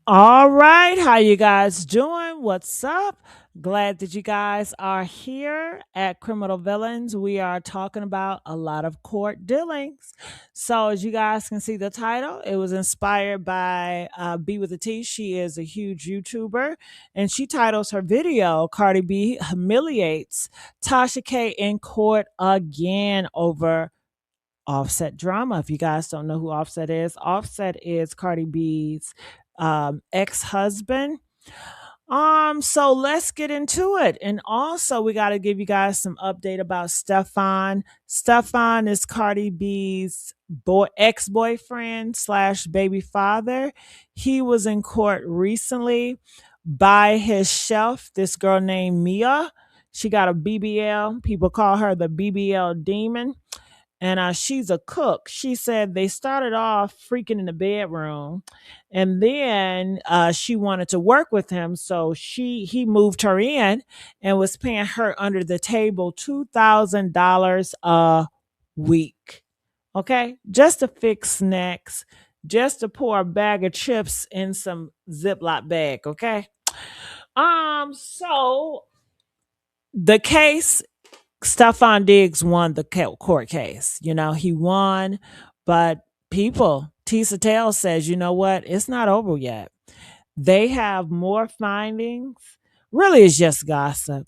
All right, how you guys doing? What's up? Glad that you guys are here at Criminal Villains. We are talking about a lot of court dealings. So, as you guys can see, the title it was inspired by B with a T. She is a huge YouTuber, and she titles her video "Cardi B humiliates Tasha K in court again over." Offset drama. If you guys don't know who Offset is Cardi B's ex-husband. So let's get into it. And also we got to give you guys some update about Stefon. Stefon is Cardi B's ex-boyfriend slash baby father. He was in court recently by his shelf, this girl named Mila. She got a BBL. People call her the BBL demon, and she's a cook. She said they started off freaking in the bedroom, and then she wanted to work with him, so he moved her in and was paying her under the table $2,000 a week. Okay, just to fix snacks, just to pour a bag of chips in some Ziploc bag. Okay, so the case Stefon Diggs won the court case. You know, he won, but Tisa Tale says, you know what? It's not over yet. They have more findings. Really, it's just gossip.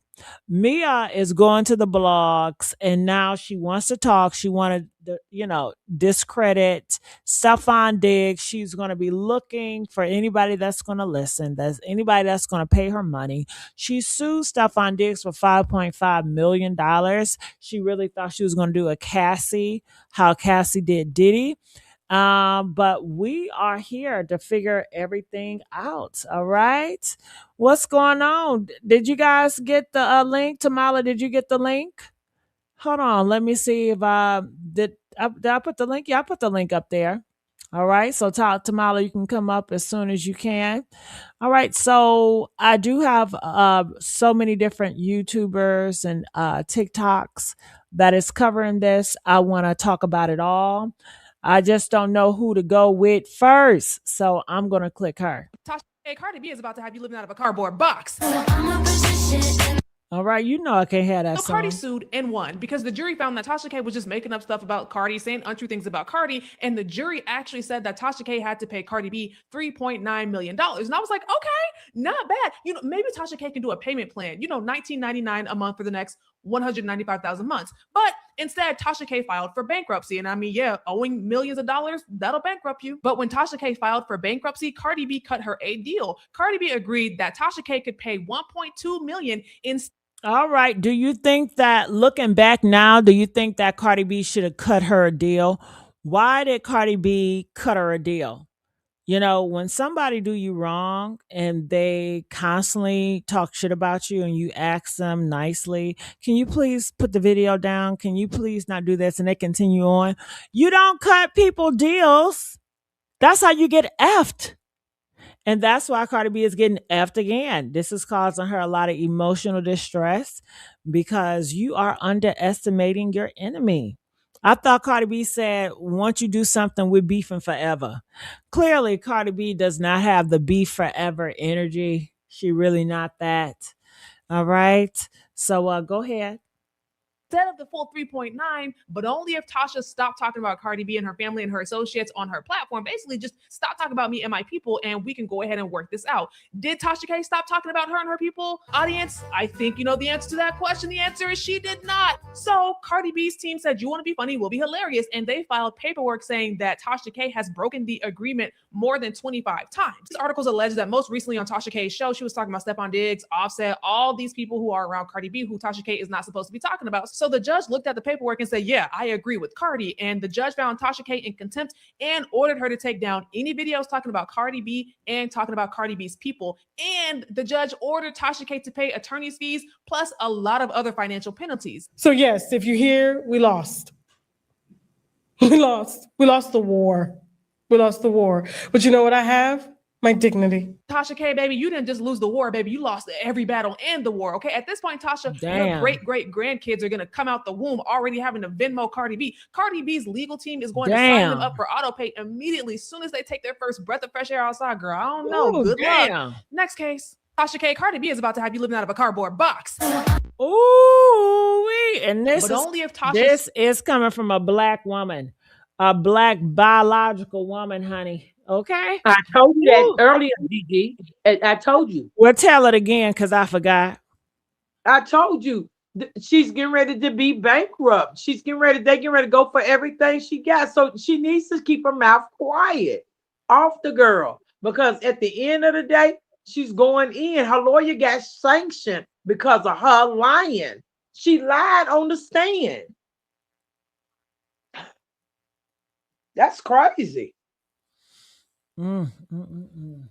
Mia is going to the blogs and now she wants to talk. She wanted to, discredit Stefon Diggs. She's going to be looking for anybody that's going to listen. That's anybody that's going to pay her money. She sued Stefon Diggs for $5.5 million. She really thought she was going to do a Cassie, how Cassie did Diddy. But we are here to figure everything out. All right. What's going on? Did you guys get the link? Tamala, did you get the link? Hold on. Let me see if did I put the link? Yeah, I put the link up there. All right. So Tamala, you can come up as soon as you can. All right. So I do have so many different YouTubers and TikToks that is covering this. I want to talk about it all. I just don't know who to go with first. So I'm going to click her. Tasha K, Cardi B is about to have you living out of a cardboard box. All right, you know I can't have that So Cardi song. sued and won because the jury found that Tasha K was just making up stuff about Cardi, saying untrue things about Cardi, and the jury actually said that Tasha K had to pay Cardi B $3.9 million. And I was like, okay, not bad. Maybe Tasha K can do a payment plan, $19.99 a month for the next 195,000 months. But instead, Tasha K filed for bankruptcy. And I mean, yeah, owing millions of dollars, that'll bankrupt you. But when Tasha K filed for bankruptcy, Cardi B cut her a deal. Cardi B agreed that Tasha K could pay $1.2 million in. All right. Do you think that looking back now, do you think that Cardi B should have cut her a deal? Why did Cardi B cut her a deal? You know, when somebody do you wrong and they constantly talk shit about you and you ask them nicely, can you please put the video down? Can you please not do this? And they continue on. You don't cut people deals. That's how you get effed. And that's why Cardi B is getting effed again. This is causing her a lot of emotional distress because you are underestimating your enemy. I thought Cardi B said, once you do something, we're beefing forever. Clearly, Cardi B does not have the beef forever energy. She really not that. All right. So go ahead. Instead of the full 3.9, but only if Tasha stopped talking about Cardi B and her family and her associates on her platform. Basically, just stop talking about me and my people, and we can go ahead and work this out. Did Tasha K stop talking about her and her people? Audience, I think you know the answer to that question. The answer is she did not. So Cardi B's team said, you want to be funny, we'll be hilarious. And they filed paperwork saying that Tasha K has broken the agreement more than 25 times. These articles allege that most recently on Tasha K's show, she was talking about Stefon Diggs, Offset, all these people who are around Cardi B, who Tasha K is not supposed to be talking about. So the judge looked at the paperwork and said, yeah, I agree with Cardi. And the judge found Tasha K in contempt and ordered her to take down any videos talking about Cardi B and talking about Cardi B's people. And the judge ordered Tasha K to pay attorney's fees plus a lot of other financial penalties. So yes, if you're here, we lost. We lost. We lost the war. We lost the war. But you know what I have? My dignity. Tasha K, baby, you didn't just lose the war, baby. You lost every battle and the war. Okay. At this point, Tasha, your Damn. great grandkids are gonna come out the womb already having to Venmo Cardi B. Cardi B's legal team is going to sign them Damn. up for auto pay immediately as soon as they take their first breath of fresh air outside, girl. I don't know. Ooh, Good luck. damn. Next case. Tasha K, Cardi B is about to have you living out of a cardboard box. Ooh, and But only if Tasha this is coming from a black woman, a black biological woman, honey. Okay. I told you that Woo. earlier, Gigi. I told you. Well, tell it again because I forgot. I told you. She's getting ready to be bankrupt. She's getting ready. They getting ready to go for everything she got. So she needs to keep her mouth quiet off the girl, because at the end of the day, she's going in. Her lawyer got sanctioned because of her lying. She lied on the stand. That's crazy. Mm, mm, mm, mm.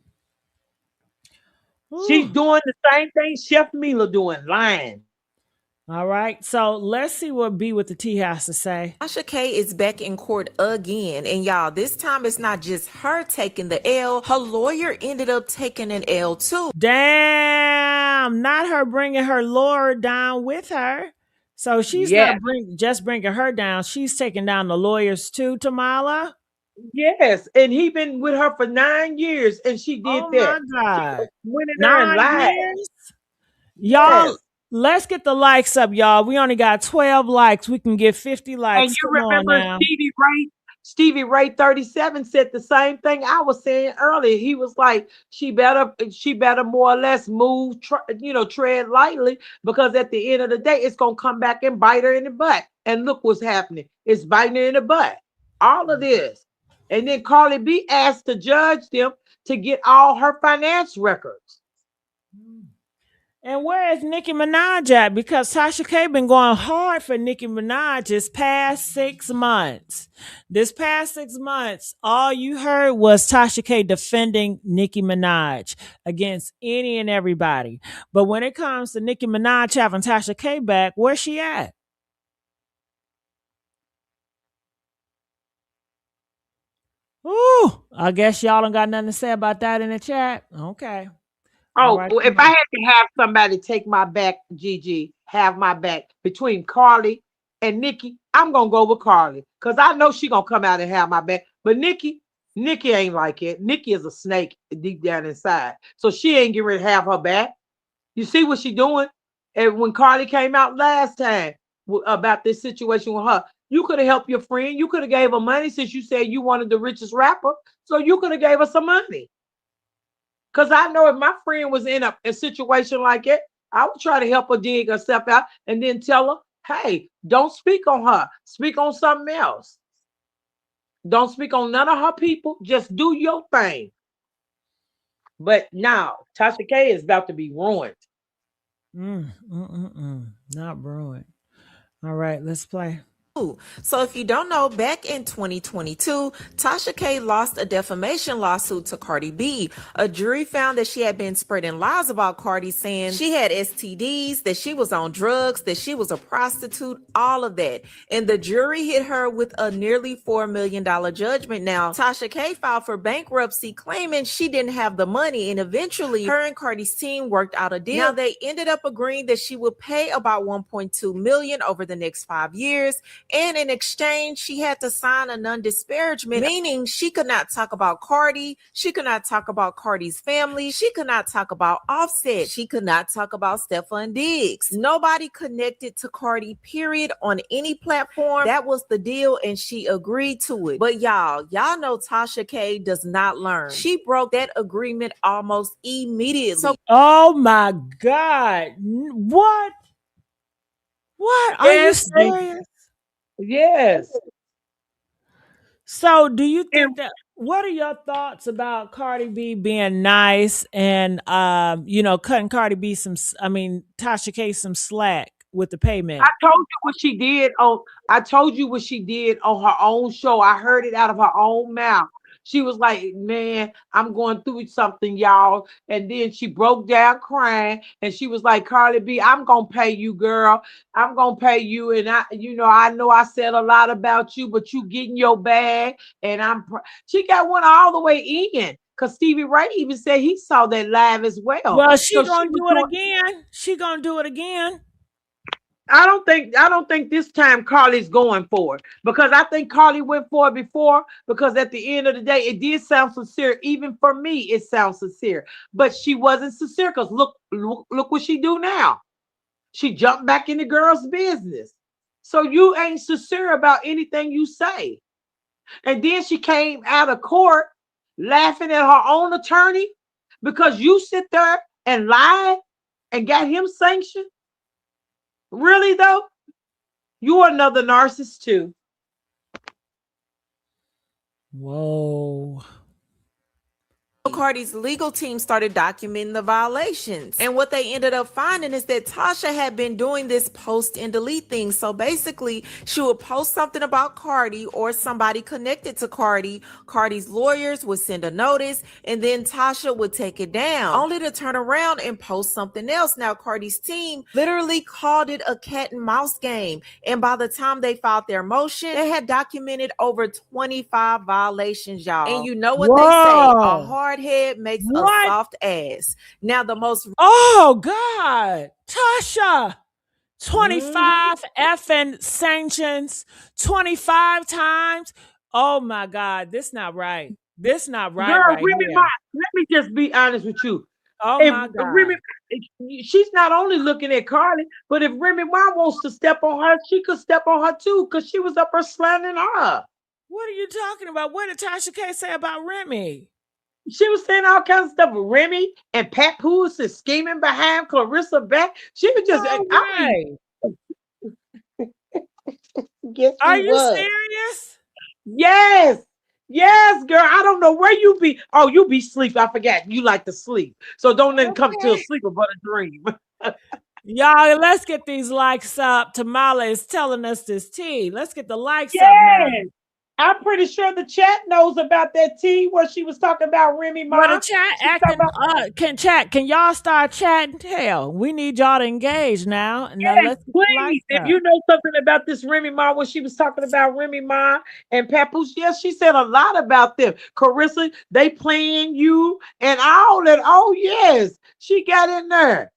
She's Ooh. doing the same thing Chef Mila doing, lying. All right. So let's see what B with the T has to say. Tasha K is back in court again. And y'all, this time it's not just her taking the L. Her lawyer ended up taking an L too. Damn. Not her bringing her lawyer down with her. So she's Yeah. not just bringing her down. She's taking down the lawyers too, Tamala. Yes, and he been with her for 9 years, and she did Oh that. my God. Went in there and 9 lied. years? Y'all, Yes. let's get the likes up, y'all. We only got 12 likes. We can get 50 likes. And you Come on remember now. Stevie Ray 37 said the same thing I was saying earlier. He was like, she better more or less move, tread lightly, because at the end of the day, it's gonna come back and bite her in the butt. And look what's happening. It's biting her in the butt. All of this. And then Cardi B asked to judge them to get all her finance records. And where is Nicki Minaj at? Because Tasha K been going hard for Nicki Minaj this past 6 months. This past 6 months, all you heard was Tasha K defending Nicki Minaj against any and everybody. But when it comes to Nicki Minaj having Tasha K back, where's she at? Ooh, I guess y'all don't got nothing to say about that in the chat. Okay. Oh, Right, if I had to have somebody take my back, Gigi, have my back between Carly and Nicki, I'm gonna go with Carly, because I know she gonna come out and have my back. But Nicki ain't like it. Nicki is a snake deep down inside, so she ain't getting ready to have her back. You see what she doing? And when Carly came out last time about this situation with her, you could have helped your friend. You could have gave her money, since you said you wanted the richest rapper. So you could have gave her some money. Because I know if my friend was in a situation like it, I would try to help her dig herself out and then tell her, hey, don't speak on her. Speak on something else. Don't speak on none of her people. Just do your thing. But now, Tasha K is about to be ruined. Not ruined. All right, let's play. So if you don't know, back in 2022, Tasha K lost a defamation lawsuit to Cardi B. A jury found that she had been spreading lies about Cardi, saying she had STDs, that she was on drugs, that she was a prostitute, all of that. And the jury hit her with a nearly $4 million judgment. Now, Tasha K filed for bankruptcy, claiming she didn't have the money, and eventually her and Cardi's team worked out a deal. Now, they ended up agreeing that she would pay about $1.2 million over the next 5 years. And in exchange, she had to sign a non-disparagement, meaning she could not talk about Cardi. She could not talk about Cardi's family. She could not talk about Offset. She could not talk about Stefon Diggs. Nobody connected to Cardi, period, on any platform. That was the deal, and she agreed to it. But y'all know Tasha K does not learn. She broke that agreement almost immediately. So, oh my God. What? Are you serious? Yes. So do you think what are your thoughts about Cardi B being nice and cutting Tasha K some slack with the payment? I told you what she did on her own show. I heard it out of her own mouth. She was like, man, I'm going through something, y'all. And then she broke down crying, and she was like, Cardi B, I'm going to pay you, girl. I'm going to pay you. And I know I said a lot about you, but you getting your bag. And she got one all the way in. because Stevie Ray even said he saw that live as well. Well, she So gonna was do it doing- again. She gonna do it again. I don't think this time Carly's going for it, because I think Carly went for it before, because at the end of the day it did sound sincere. Even for me it sounds sincere, but she wasn't sincere, because look what she do now. She jumped back in the girl's business. So you ain't sincere about anything you say. And then she came out of court laughing at her own attorney because you sit there and lied and got him sanctioned. Really though? You're another narcissist too. Whoa. Cardi's legal team started documenting the violations. And what they ended up finding is that Tasha had been doing this post and delete thing. So basically, she would post something about Cardi or somebody connected to Cardi. Cardi's lawyers would send a notice, and then Tasha would take it down, only to turn around and post something else. Now, Cardi's team literally called it a cat and mouse game. And by the time they filed their motion, they had documented over 25 violations, y'all. And you know what they say, a hard head makes a soft ass. Now the most God, Tasha, 25 effing sanctions, 25 times. Oh my God, this not right. This not right. Girl, right Remy here. Ma, let me just be honest with you. Oh If my God. Remy, she's not only looking at Carly, but if Remy Ma wants to step on her, she could step on her too, because she was up her slandering her. What are you talking about? What did Tasha K say about Remy? She was saying all kinds of stuff with Remy and Pat Poos is scheming behind Clarissa back. She was just, guess are you serious? Yes. Yes, girl. I don't know where you be. Oh, you be sleep. I forgot. You like to sleep. So don't let it come to a sleep but a dream. Y'all, let's get these likes up. Tamala is telling us this tea. Let's get the likes up now. I'm pretty sure the chat knows about that tea where she was talking about Remy Ma. Well, the chat acting, can y'all start chatting? Hell, we need y'all to engage now. Now let's get the please, likes if up. you know something about this Remy Ma, when she was talking about Remy Ma and Papoose, yes, she said a lot about them. Carissa, they playing you and all that. Oh, yes, she got in there.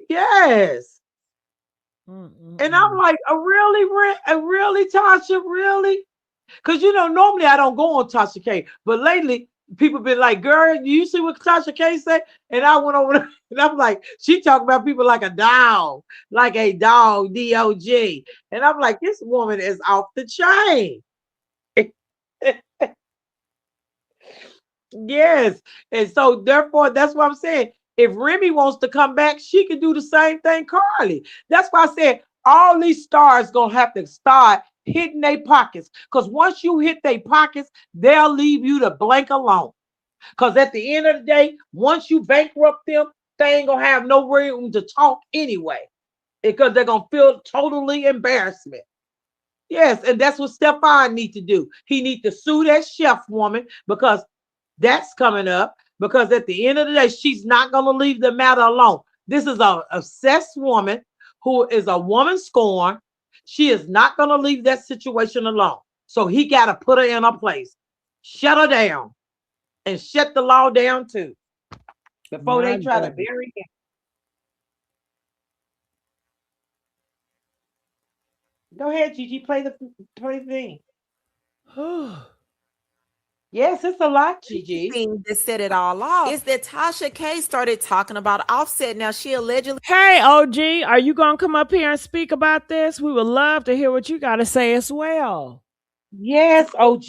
Yes. And I'm like, really, Tasha, really? Because, normally I don't go on Tasha K, but lately people been like, girl, you see what Tasha K said? And I went over there, and I'm like, she talking about people like a dog, D-O-G. And I'm like, this woman is off the chain. Yes. And so therefore, that's what I'm saying. If Remy wants to come back, she can do the same thing, Carly. That's why I said all these stars gonna have to start hitting their pockets. Because once you hit their pockets, they'll leave you to blank alone. Because at the end of the day, once you bankrupt them, they ain't gonna have no room to talk anyway. Because they're gonna feel totally embarrassment. Yes, and that's what Stefon need to do. He need to sue that chef woman, because that's coming up. Because at the end of the day, she's not gonna leave the matter alone. This is an obsessed woman who is a woman scorned. She is not going to leave that situation alone. So he got to put her in her place. Shut her down. And shut the law down too. Before they try to bury him. Go ahead, Gigi. Play the thing. Yes, it's a lot, Gigi. The thing that set it all off is that Tasha K started talking about Offset. Now, she allegedly... Hey, OG, are you going to come up here and speak about this? We would love to hear what you got to say as well. Yes, OG.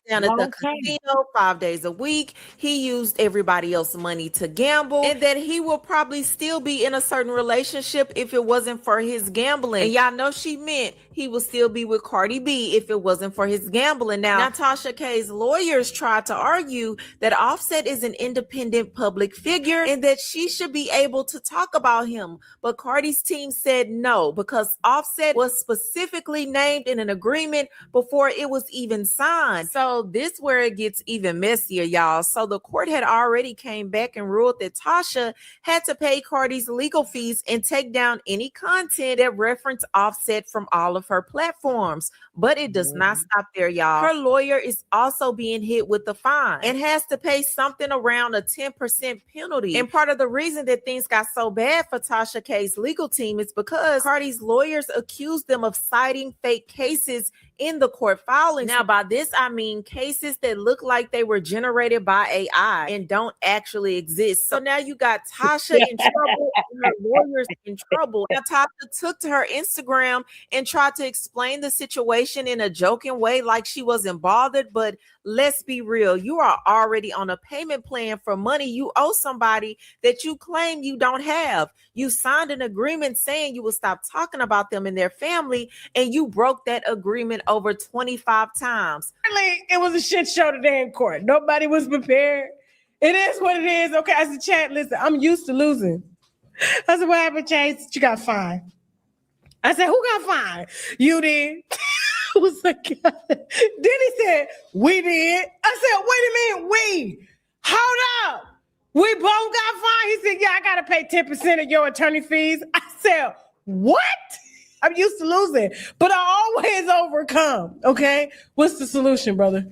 Down at the casino 5 days a week. He used everybody else's money to gamble, and that he will probably still be in a certain relationship if it wasn't for his gambling. And y'all know she meant he would still be with Cardi B if it wasn't for his gambling. Now Tasha K's lawyers tried to argue that Offset is an independent public figure and that she should be able to talk about him. But Cardi's team said no, because Offset was specifically named in an agreement before it was even signed. So this where it gets even messier, y'all. So the court had already came back and ruled that Tasha had to pay Cardi's legal fees and take down any content that referenced Offset from all of of her platforms. But it does not stop there, y'all. Her lawyer is also being hit with a fine and has to pay something around a 10% penalty. And part of the reason that things got so bad for Tasha K's legal team is because Cardi's lawyers accused them of citing fake cases in the court filings. Now, by this, I mean cases that look like they were generated by AI and don't actually exist. So now you got Tasha in trouble and her lawyers in trouble. Now, Tasha took to her Instagram and tried to explain the situation in a joking way, like she wasn't bothered. But let's be real, you are already on a payment plan for money you owe somebody that you claim you don't have. You signed an agreement saying you would stop talking about them and their family, and you broke that agreement over 25 times. It was a shit show today in court. Nobody was prepared. It is what it is. Okay, as a chat, listen, I'm used to losing. I said, what happened, Chase? You got fined. I said, who got fined? You did. I was like, then he said, we did. I said, wait a minute, we. Hold up. We both got fined. He said, yeah, I got to pay 10% of your attorney fees. I said, what? I'm used to losing, but I always overcome. Okay. What's the solution, brother?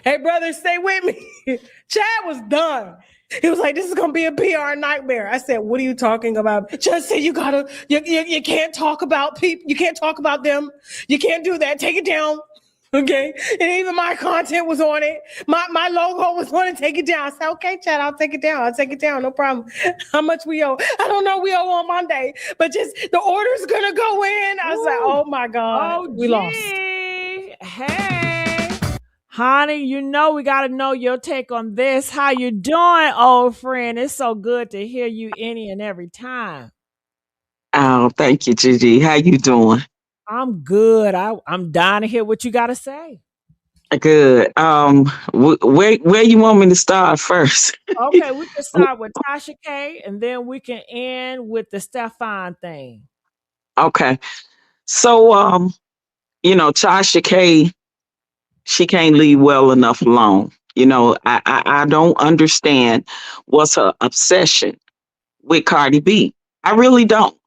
Hey, brother, stay with me. Chad was done. He was like, this is going to be a PR nightmare. I said, what are you talking about? Chad said, you can't talk about people. You can't talk about them. You can't do that. Take it down. Okay. And even my content was on it. My logo was on it. Take it down. I said, okay, Chad, I'll take it down. I'll take it down. No problem. How much we owe? I don't know. We owe on Monday, but just the order's going to go in. I was like, oh my God. We lost. Hey, honey, you know we got to know your take on this. How you doing, old friend? It's so good to hear you any and every time. Oh, thank you, Gigi. How you doing? I'm good. I'm dying to hear what you got to say. Good. Where you want me to start first? Okay, we can start with Tasha K, and then we can end with the Stefon thing. Okay. So, Tasha K, she can't leave well enough alone. I don't understand what's her obsession with Cardi B. I really don't.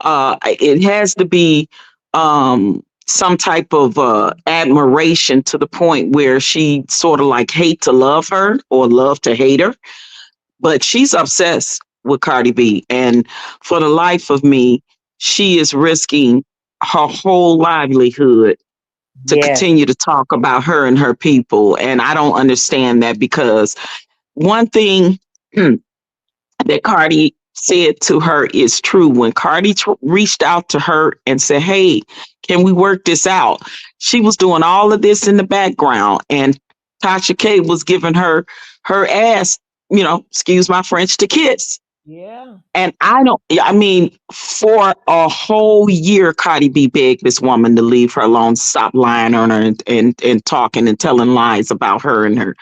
It has to be some type of admiration to the point where she sort of like hate to love her or love to hate her. But she's obsessed with Cardi B. And for the life of me, she is risking her whole livelihood to continue to talk about her and her people. And I don't understand that, because one thing that Cardi said to her is true. When Cardi reached out to her and said, hey, can we work this out? She was doing all of this in the background, and Tasha K was giving her ass, excuse my French, to kiss. Yeah. And for a whole year, Cardi B begged this woman to leave her alone, stop lying on her and talking and telling lies about her and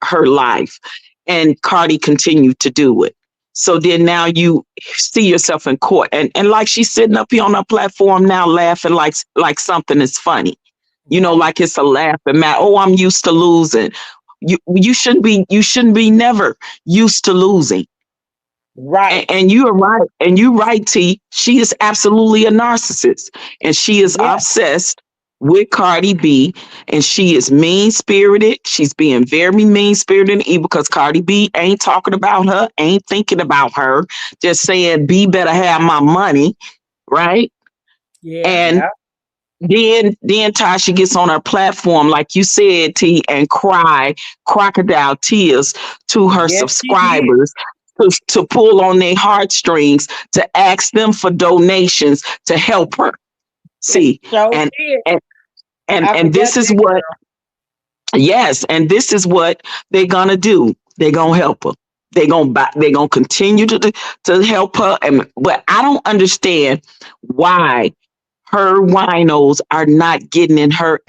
her life. And Cardi continued to do it. So then now you see yourself in court, and like she's sitting up here on her platform now laughing like something is funny, like it's a laughing matter. Oh, I'm used to losing. You shouldn't be never used to losing. Right. And you are right. And you're right, T. She is absolutely a narcissist, and she is obsessed with Cardi B, and she is mean-spirited. She's being very mean-spirited and evil because Cardi B ain't talking about her, ain't thinking about her, just saying, B better have my money, right? Yeah. And then Tasha gets on her platform, like you said, T, and cry crocodile tears to her subscribers to pull on their heartstrings, to ask them for donations to help her. See, and this is what, and this is what they're gonna do. They're gonna help her. They're gonna continue to help her. But I don't understand why her winos are not getting in her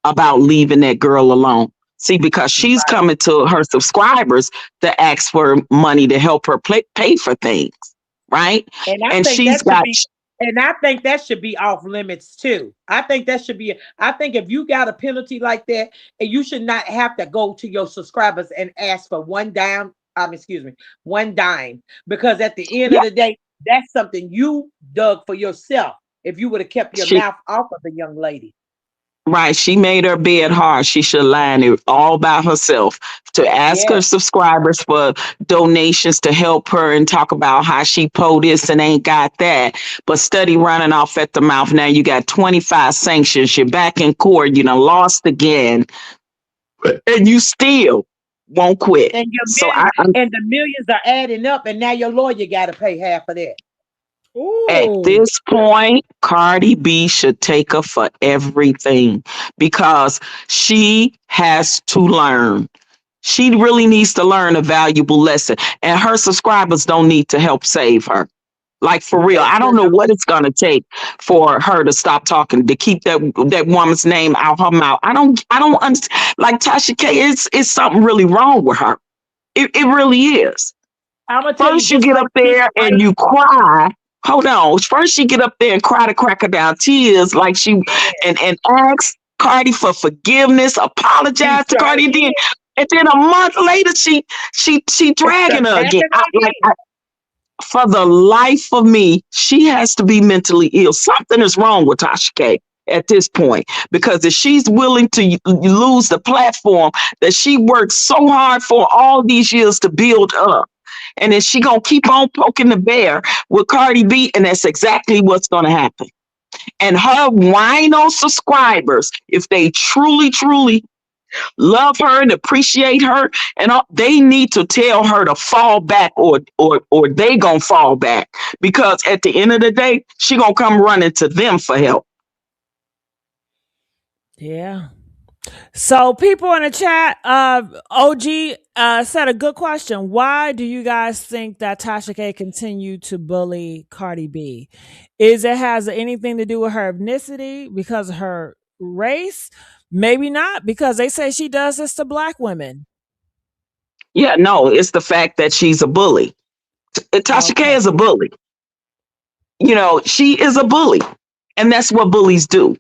about leaving that girl alone. See, because she's coming to her subscribers to ask for money to help her pay for things, right? And she's got. And I think that should be off limits too. I think if you got a penalty like that, and you should not have to go to your subscribers and ask for one dime, because at the end of the day, that's something you dug for yourself. if you would have kept your She mouth off of the young lady. Right. She made her bed hard. She should line it all by herself to ask her Yes. subscribers for donations to help her and talk about how she po this and ain't got that. But study running off at the mouth. Now you got 25 sanctions. You're back in court. You done lost again. And you still won't quit. And your So and the millions are adding up, and now your lawyer got to pay half of that. at Ooh. this point, Cardi B should take her for everything because she has to learn. She really needs to learn a valuable lesson, and her subscribers don't need to help save her. Like for real, I don't know what it's gonna take for her to stop talking, to keep that woman's name out her mouth. I don't understand. Like Tasha K, it's something really wrong with her. It really is. I'm gonna tell First, you, you just get like up there this, and you cry. Hold on. First, you get up there and cry to crack her down tears, like she and ask Cardi for forgiveness, apologize to Cardi, and then a month later, she dragging her again. For the life of me, she has to be mentally ill. Something is wrong with Tasha K at this point, because if she's willing to lose the platform that she worked so hard for all these years to build up, and then she gonna keep on poking the bear with Cardi B, and that's exactly what's gonna happen. And her wino subscribers, if they truly love her and appreciate her, and they need to tell her to fall back, or they gonna fall back, because at the end of the day, she gonna come running to them for help. Yeah. So people in the chat, OG said a good question. Why do you guys think that Tasha K continued to bully Cardi B? Has anything to do with her ethnicity, because of her race? Maybe not, because they say she does this to black women. Yeah, no, it's the fact that she's a bully. Tasha K is a bully. You know, she is a bully, and that's what bullies do.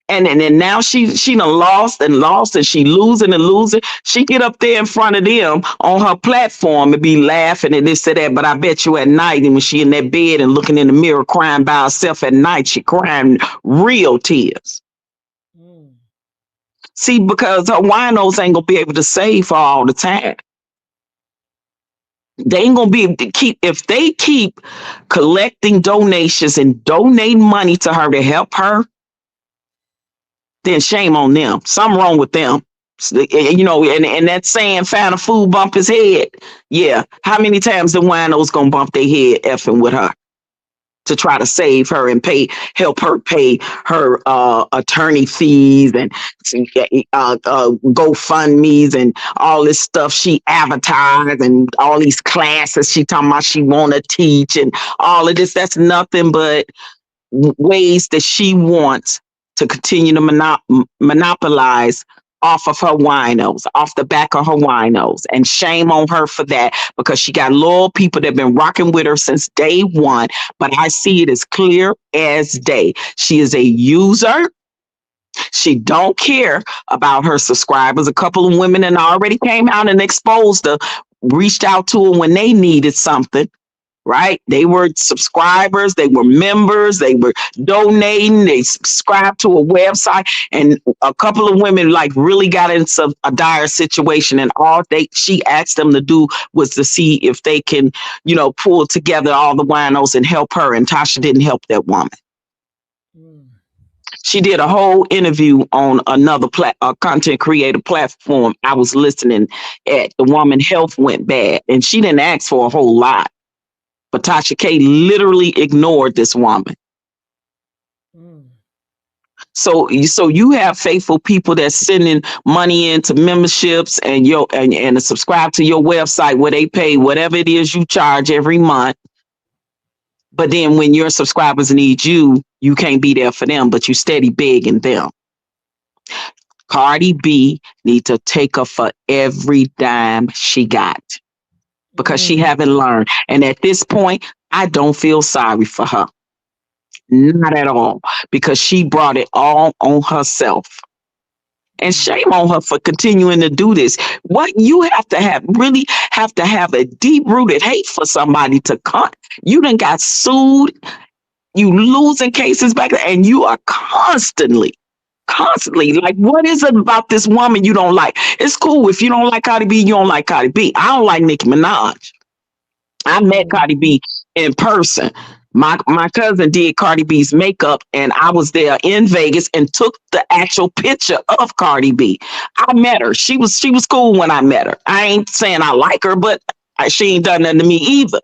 And now she done lost, and she losing. She get up there in front of them on her platform and be laughing and this and that. But I bet you at night, and when she in that bed and looking in the mirror crying by herself at night, she crying real tears. See, because her winos ain't gonna be able to save her all the time. They ain't gonna be able to if they keep collecting donations and donating money to her to help her, then shame on them. Something wrong with them. You know, and that saying, find a fool, bump his head. Yeah. How many times the winos gonna bump their head effing with her to try to save her and help her pay her attorney fees and GoFundMe's and all this stuff she advertised, and all these classes she talking about she want to teach, and all of this. That's nothing but ways that she wants to continue to monopolize off of her winos, off the back of her winos. And shame on her for that, because she got loyal people that have been rocking with her since day one. But I see it as clear as day. She is a user. She don't care about her subscribers. A couple of women that already came out and exposed her, reached out to her when they needed something. Right? They were subscribers, they were members, they were donating, they subscribed to a website, and a couple of women like really got into a dire situation, and all she asked them to do was to see if they can, you know, pull together all the winos and help her, and Tasha didn't help that woman. She did a whole interview on another content creator platform I was listening at. The woman health went bad, and she didn't ask for a whole lot. But Tasha K literally ignored this woman. So you have faithful people that's sending money into memberships and subscribe to your website where they pay whatever it is you charge every month. But then when your subscribers need you, you can't be there for them, but you steady begging them. Cardi B need to take her for every dime she got, because she haven't learned. And at this point, I don't feel sorry for her. Not at all, because she brought it all on herself. And shame on her for continuing to do this. What you really have to have a deep-rooted hate for somebody to cut. You done got sued You losing cases back there, and you are constantly like, what is it about this woman you don't like? It's cool if you don't like Cardi B, you don't like Cardi B. I don't like Nicki Minaj. I met Cardi B in person. My cousin did Cardi B's makeup, and I was there in Vegas and took the actual picture of Cardi B. I met her. She was cool when I met her. I ain't saying I like her, but she ain't done nothing to me either.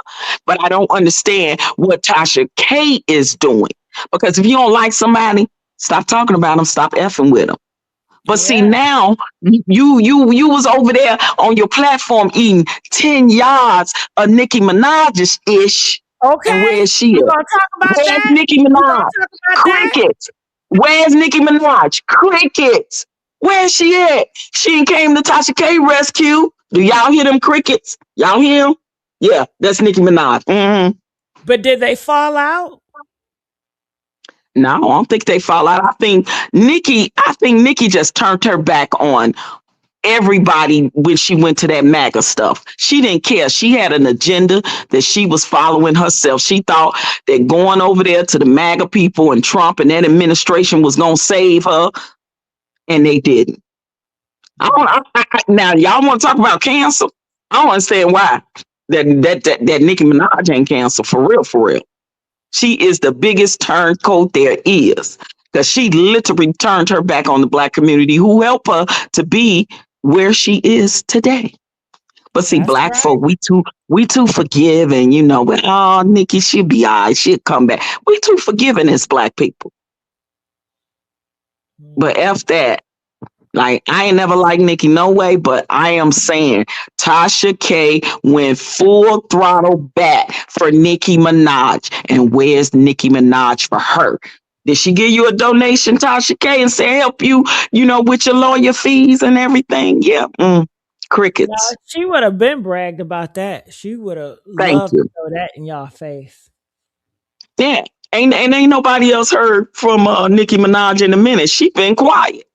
But I don't understand what Tasha K is doing, because if you don't like somebody, stop talking about them. Stop effing with them. But see, Yeah. now you was over there on your platform eating 10 yards of Nicki Minaj's ish. And Okay. where's she You at? gonna talk about Where's that? Nicki You gonna Minaj? talk about that? Crickets. Where's Nicki Minaj? Crickets. Where's she at? She ain't came to Tasha K rescue. Do y'all hear them crickets? Y'all hear them? Yeah, that's Nicki Minaj. But did they fall out? No, I don't think they fall out. I think Nicki just turned her back on everybody when she went to that MAGA stuff. She didn't care. She had an agenda that she was following herself. She thought that going over there to the MAGA people and Trump and that administration was going to save her, and they didn't. Now, y'all want to talk about cancer? I don't understand why that Nicki Minaj ain't cancer, for real, for real. She is the biggest turncoat there is, because she literally turned her back on the Black community who helped her to be where she is today. But see, That's Black right. folk, we too forgiving, but Nikki, she'll be all right, she'll come back. We too forgiving as Black people. But F that. Like, I ain't never liked Nicki no way, but I am saying Tasha K went full throttle back for Nicki Minaj. And where's Nicki Minaj for her? Did she give you a donation, Tasha K, and say help you, with your lawyer fees and everything? Yeah. No, Crickets. she would have been bragged about that. She would have Thank loved to you. throw that in y'all face. Yeah. Ain't nobody else heard from Nicki Minaj in a minute. She been quiet.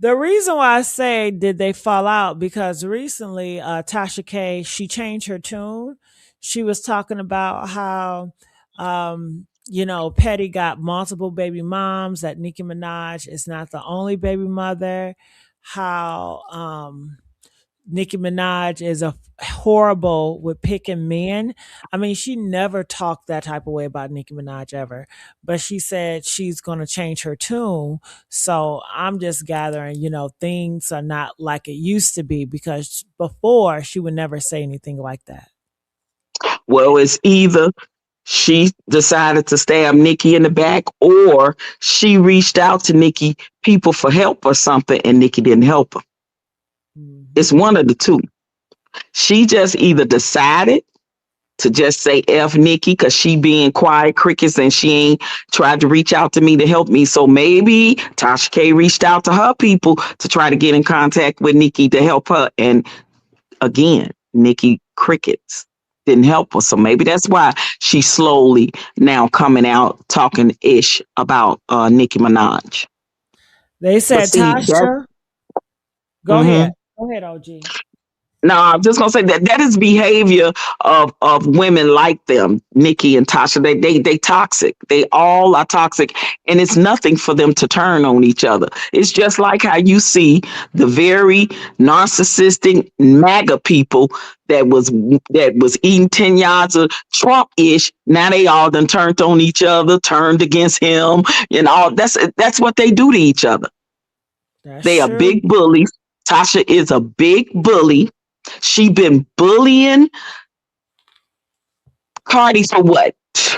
The reason why I say did they fall out, because recently Tasha K, she changed her tune. She was talking about how Petty got multiple baby moms, that Nicki Minaj is not the only baby mother, how Nicki Minaj is a horrible with picking men. I mean, she never talked that type of way about Nicki Minaj ever, but she said she's going to change her tune. So I'm just gathering, things are not like it used to be, because before she would never say anything like that. Well, it's either she decided to stab Nikki in the back, or she reached out to Nikki people for help or something, and Nikki didn't help her. It's one of the two. She just either decided to just say F Nikki because she being quiet crickets and she ain't tried to reach out to me to help me. So maybe Tasha K reached out to her people to try to get in contact with Nikki to help her. And again, Nikki crickets didn't help her. So maybe that's why she's slowly now coming out talking ish about Nicki Minaj. They But said, see, that Tasha, go ahead. Go ahead, OG. no, I'm just gonna say that is behavior of women like them, Nikki and Tasha. They toxic. They all are toxic, and it's nothing for them to turn on each other. It's just like how you see the very narcissistic MAGA people that was eating 10 yards of Trump ish. Now they all done turned on each other, turned against him, and all. That's what they do to each other. That's They are true. big bullies. Tasha is a big bully. She been bullying Cardi for what?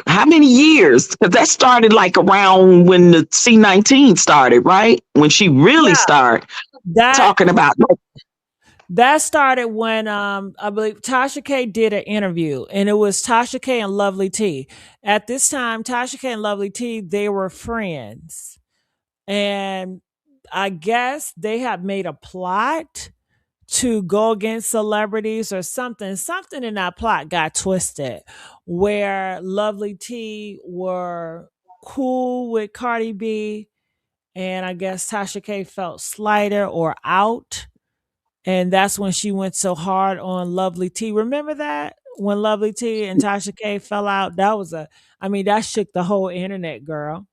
How many years? Because that started like around when the C-19 started, right? When she really Yeah, started that talking about. that started when I believe Tasha K did an interview, and it was Tasha K and Lovely T. At this time, Tasha K and Lovely T, they were friends. And I guess they had made a plot to go against celebrities or something. Something in that plot got twisted, where Lovely T were cool with Cardi B, and I guess Tasha K felt slighted or out. And that's when she went so hard on Lovely T. Remember that? when Lovely T and Tasha K fell out? I mean, that shook the whole internet, girl.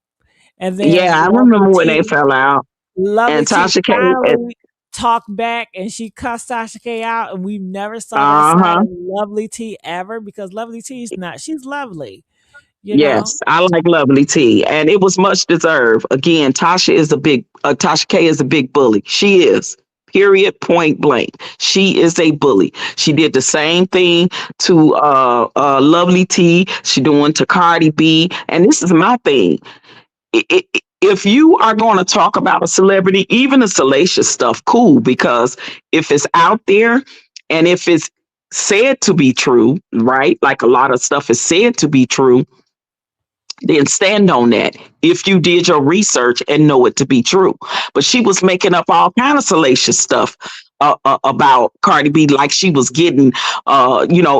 And then Yeah, I remember when they fell out. Lovely And T Tasha K, finally talked back and she cussed Tasha K out, and we never saw that uh side huh. of Lovely T ever because Lovely T is not. She's lovely, you know. Yes, I like Lovely T, and it was much deserved. Again, Tasha K is a big bully. She is. Period. Point blank. She is a bully. She did the same thing to Lovely T. She doing to Cardi B, and this is my thing. If you are going to talk about a celebrity, even the salacious stuff, cool, because if it's out there and if it's said to be true, right? Like a lot of stuff is said to be true, then stand on that if you did your research and know it to be true. But she was making up all kind of salacious stuff about Cardi B, like she was getting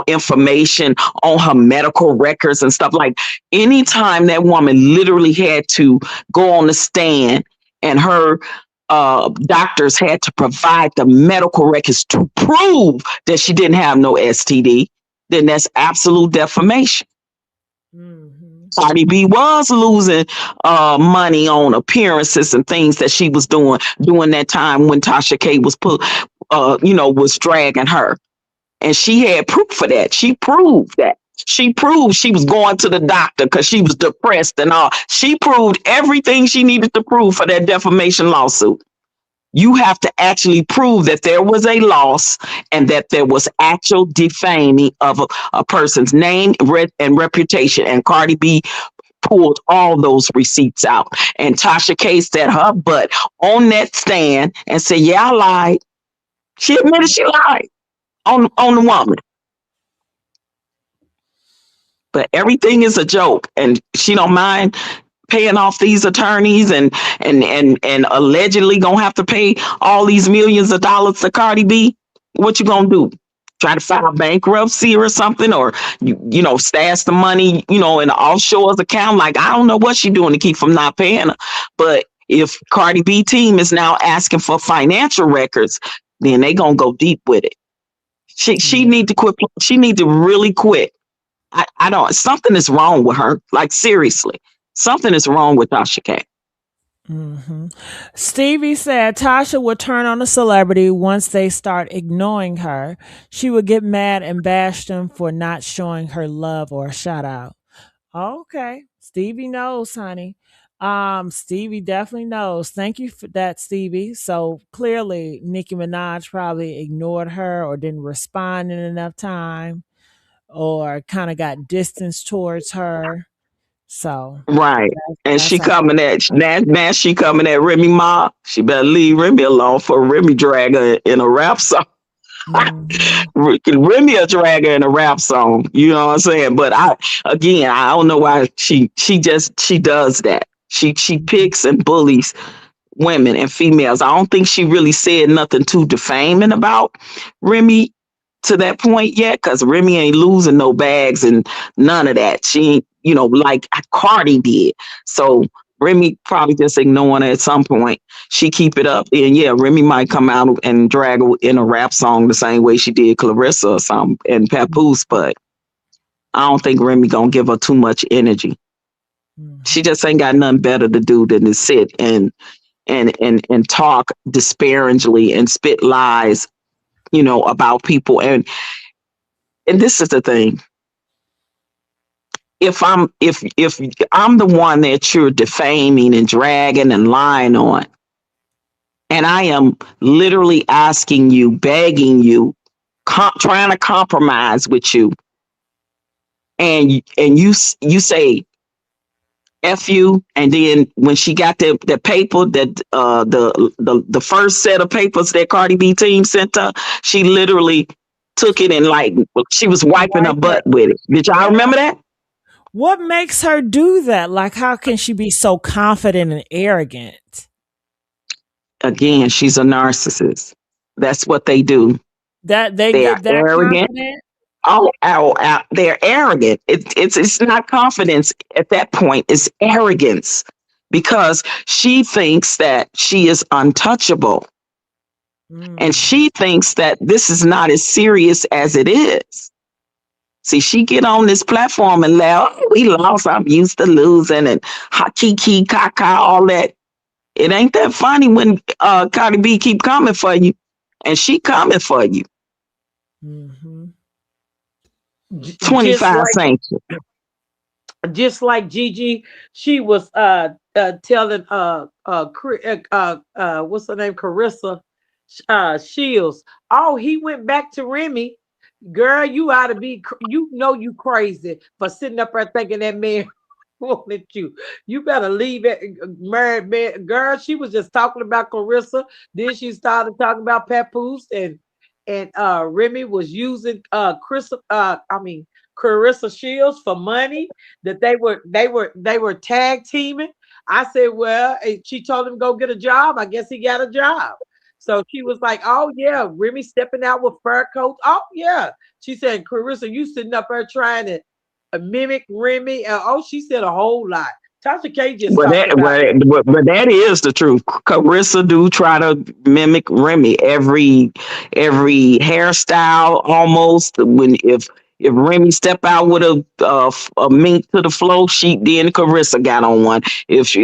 information on her medical records and stuff. Like anytime that woman literally had to go on the stand and her doctors had to provide the medical records to prove that she didn't have no STD, then that's absolute defamation. Mhm. Cardi B was losing money on appearances and things that she was doing during that time when Tasha K was dragging her, and she had proof of that. She proved that. She proved she was going to the doctor because she was depressed and all. She proved everything she needed to prove for that defamation lawsuit. You have to actually prove that there was a loss and that there was actual defaming of a person's name and reputation. And Cardi B pulled all those receipts out. And Tasha K set her butt on that stand and said, "Yeah, I lied." She admitted she lied on the woman. But everything is a joke, and she don't mind paying off these attorneys and allegedly gonna have to pay all these millions of dollars to Cardi B. What you gonna do? Try to file bankruptcy or something, or stash the money, in the offshores account? Like, I don't know what she's doing to keep from not paying her. But if Cardi B team is now asking for financial records, then they gonna go deep with it. She Yeah. need to quit. She need to really quit. I don't. Something is wrong with her. Like, seriously, something is wrong with Tasha K. Hmm. Stevie said Tasha would turn on a celebrity once they start ignoring her. She would get mad and bash them for not showing her love or a shout out. Okay. Stevie knows, honey. Stevie definitely knows. Thank you for that, Stevie. So clearly Nicki Minaj probably ignored her or didn't respond in enough time or kind of got distance towards her. So Right. And that's she how. coming at now she coming at Remy Ma. She better leave Remy alone for Remy drag her in a rap song. Mhm. Remy a drag her in a rap song. You know what I'm saying? But I don't know why she does that. She picks and bullies women and females. I don't think she really said nothing too defaming about Remy to that point yet, because Remy ain't losing no bags and none of that. She ain't, like Cardi did. So Remy probably just ignoring her at some point. She keep it up, and yeah, Remy might come out and drag her in a rap song the same way she did Clarissa or something and Papoose, but I don't think Remy gonna give her too much energy. She Mhm. just ain't got nothing better to do than to sit and talk disparagingly and spit lies, about people. And this is the thing. If I'm the one that you're defaming and dragging and lying on, and I am literally asking you, begging you, trying to compromise with you, and you say F you, and then when she got the paper that the first set of papers that Cardi B team sent her, she literally took it and like she was wiping her Wipe her. butt with it. Did y'all Yeah. remember that? What makes her do that? Like, how can she be so confident and arrogant? Again, she's a narcissist. That's what they do. That they They are get that arrogant. confident? They're arrogant. It's not confidence at that point. It's arrogance because she thinks that she is untouchable, and Mm. she thinks that this is not as serious as it is. See, she get on this platform and laugh. Oh, we lost. I'm used to losing and ha kiki kaka all that. It ain't that funny when Cardi B keep coming for you, and she coming for you. Mm-hmm. Just 25 like sanctions. Gigi, she was telling what's her name, Carissa Shields. Oh, he went back to Remy. Girl, you ought to be, you know, you crazy for sitting up there thinking that man wanted you. You better leave it, married man. Girl, she was just talking about Carissa. Then she started talking about Papoose, and Remy was using Carissa Shields for money that they were tag teaming. I said, well, she told him to go get a job. I guess he got a job. So she was like, oh yeah, Remy stepping out with fur coats. Oh yeah. She said, Carissa, you sitting up there trying to mimic Remy. Oh, she said a whole lot. Tasha K just But talked that, about but that is the truth. Carissa do try to mimic Remy every hairstyle almost. When if Remy step out with a mink to the floor, she then Carissa got on one. If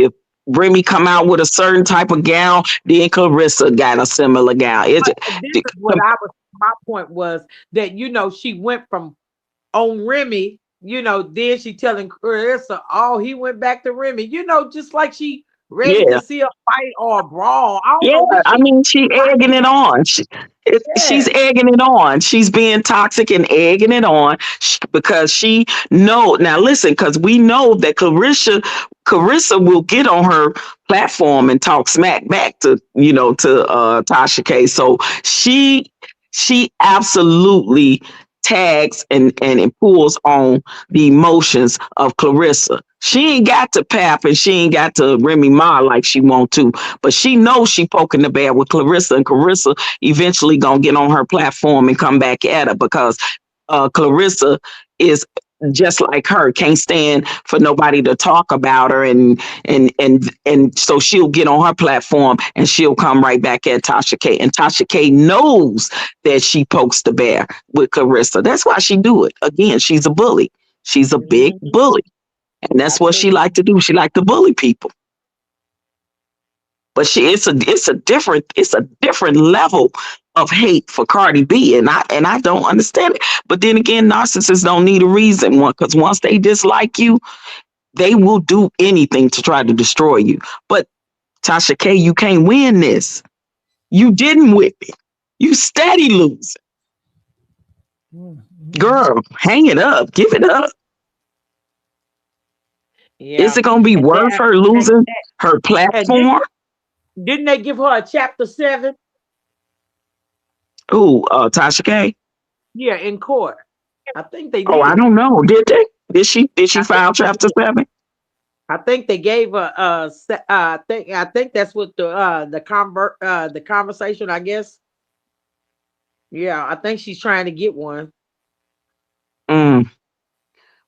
Remy come out with a certain type of gown, then Carissa got a similar gown. It's this is what I was, my point was that, she went from on Remy, then she telling Carissa, oh, he went back to Remy, just like she ready to yeah. see a fight or a brawl. I don't Yeah, know what I she mean, she egging it on. She's yeah. egging it on. She's being toxic and egging it on because she know. Now, listen, because we know that Carissa will get on her platform and talk smack back to Tasha K. So she absolutely tags and pulls on the emotions of Clarissa. She ain't got to Pap and she ain't got to Remy Ma like she want to, but she knows she poking the bear with Clarissa, and Clarissa eventually gonna get on her platform and come back at her because Clarissa is just like her, can't stand for nobody to talk about her, and so she'll get on her platform and she'll come right back at Tasha K. And Tasha K knows that she pokes the bear with Clarissa. That's why she do it. Again, she's a bully. She's a big Mhm, bully. And that's what she absolutely. like to do. She like to bully people. But it's a different level of hate for Cardi B, and I don't understand it. But then again, narcissists don't need a reason, because once they dislike you, they will do anything to try to destroy you. But Tasha K, you can't win this. You didn't whip it. You steady losing. Mm-hmm. Girl, hang it up. Give it up. Is Yeah. it gonna be And worth then her and, losing her and didn't, platform? didn't they give her a chapter 7? Ooh, Tasha K. Yeah, in court. I think they Oh, I did. don't know. Did they? Did she I think file they chapter did. 7? I think they gave her I think that's what the conversation, I guess. Yeah, I think she's trying to get one. Mm.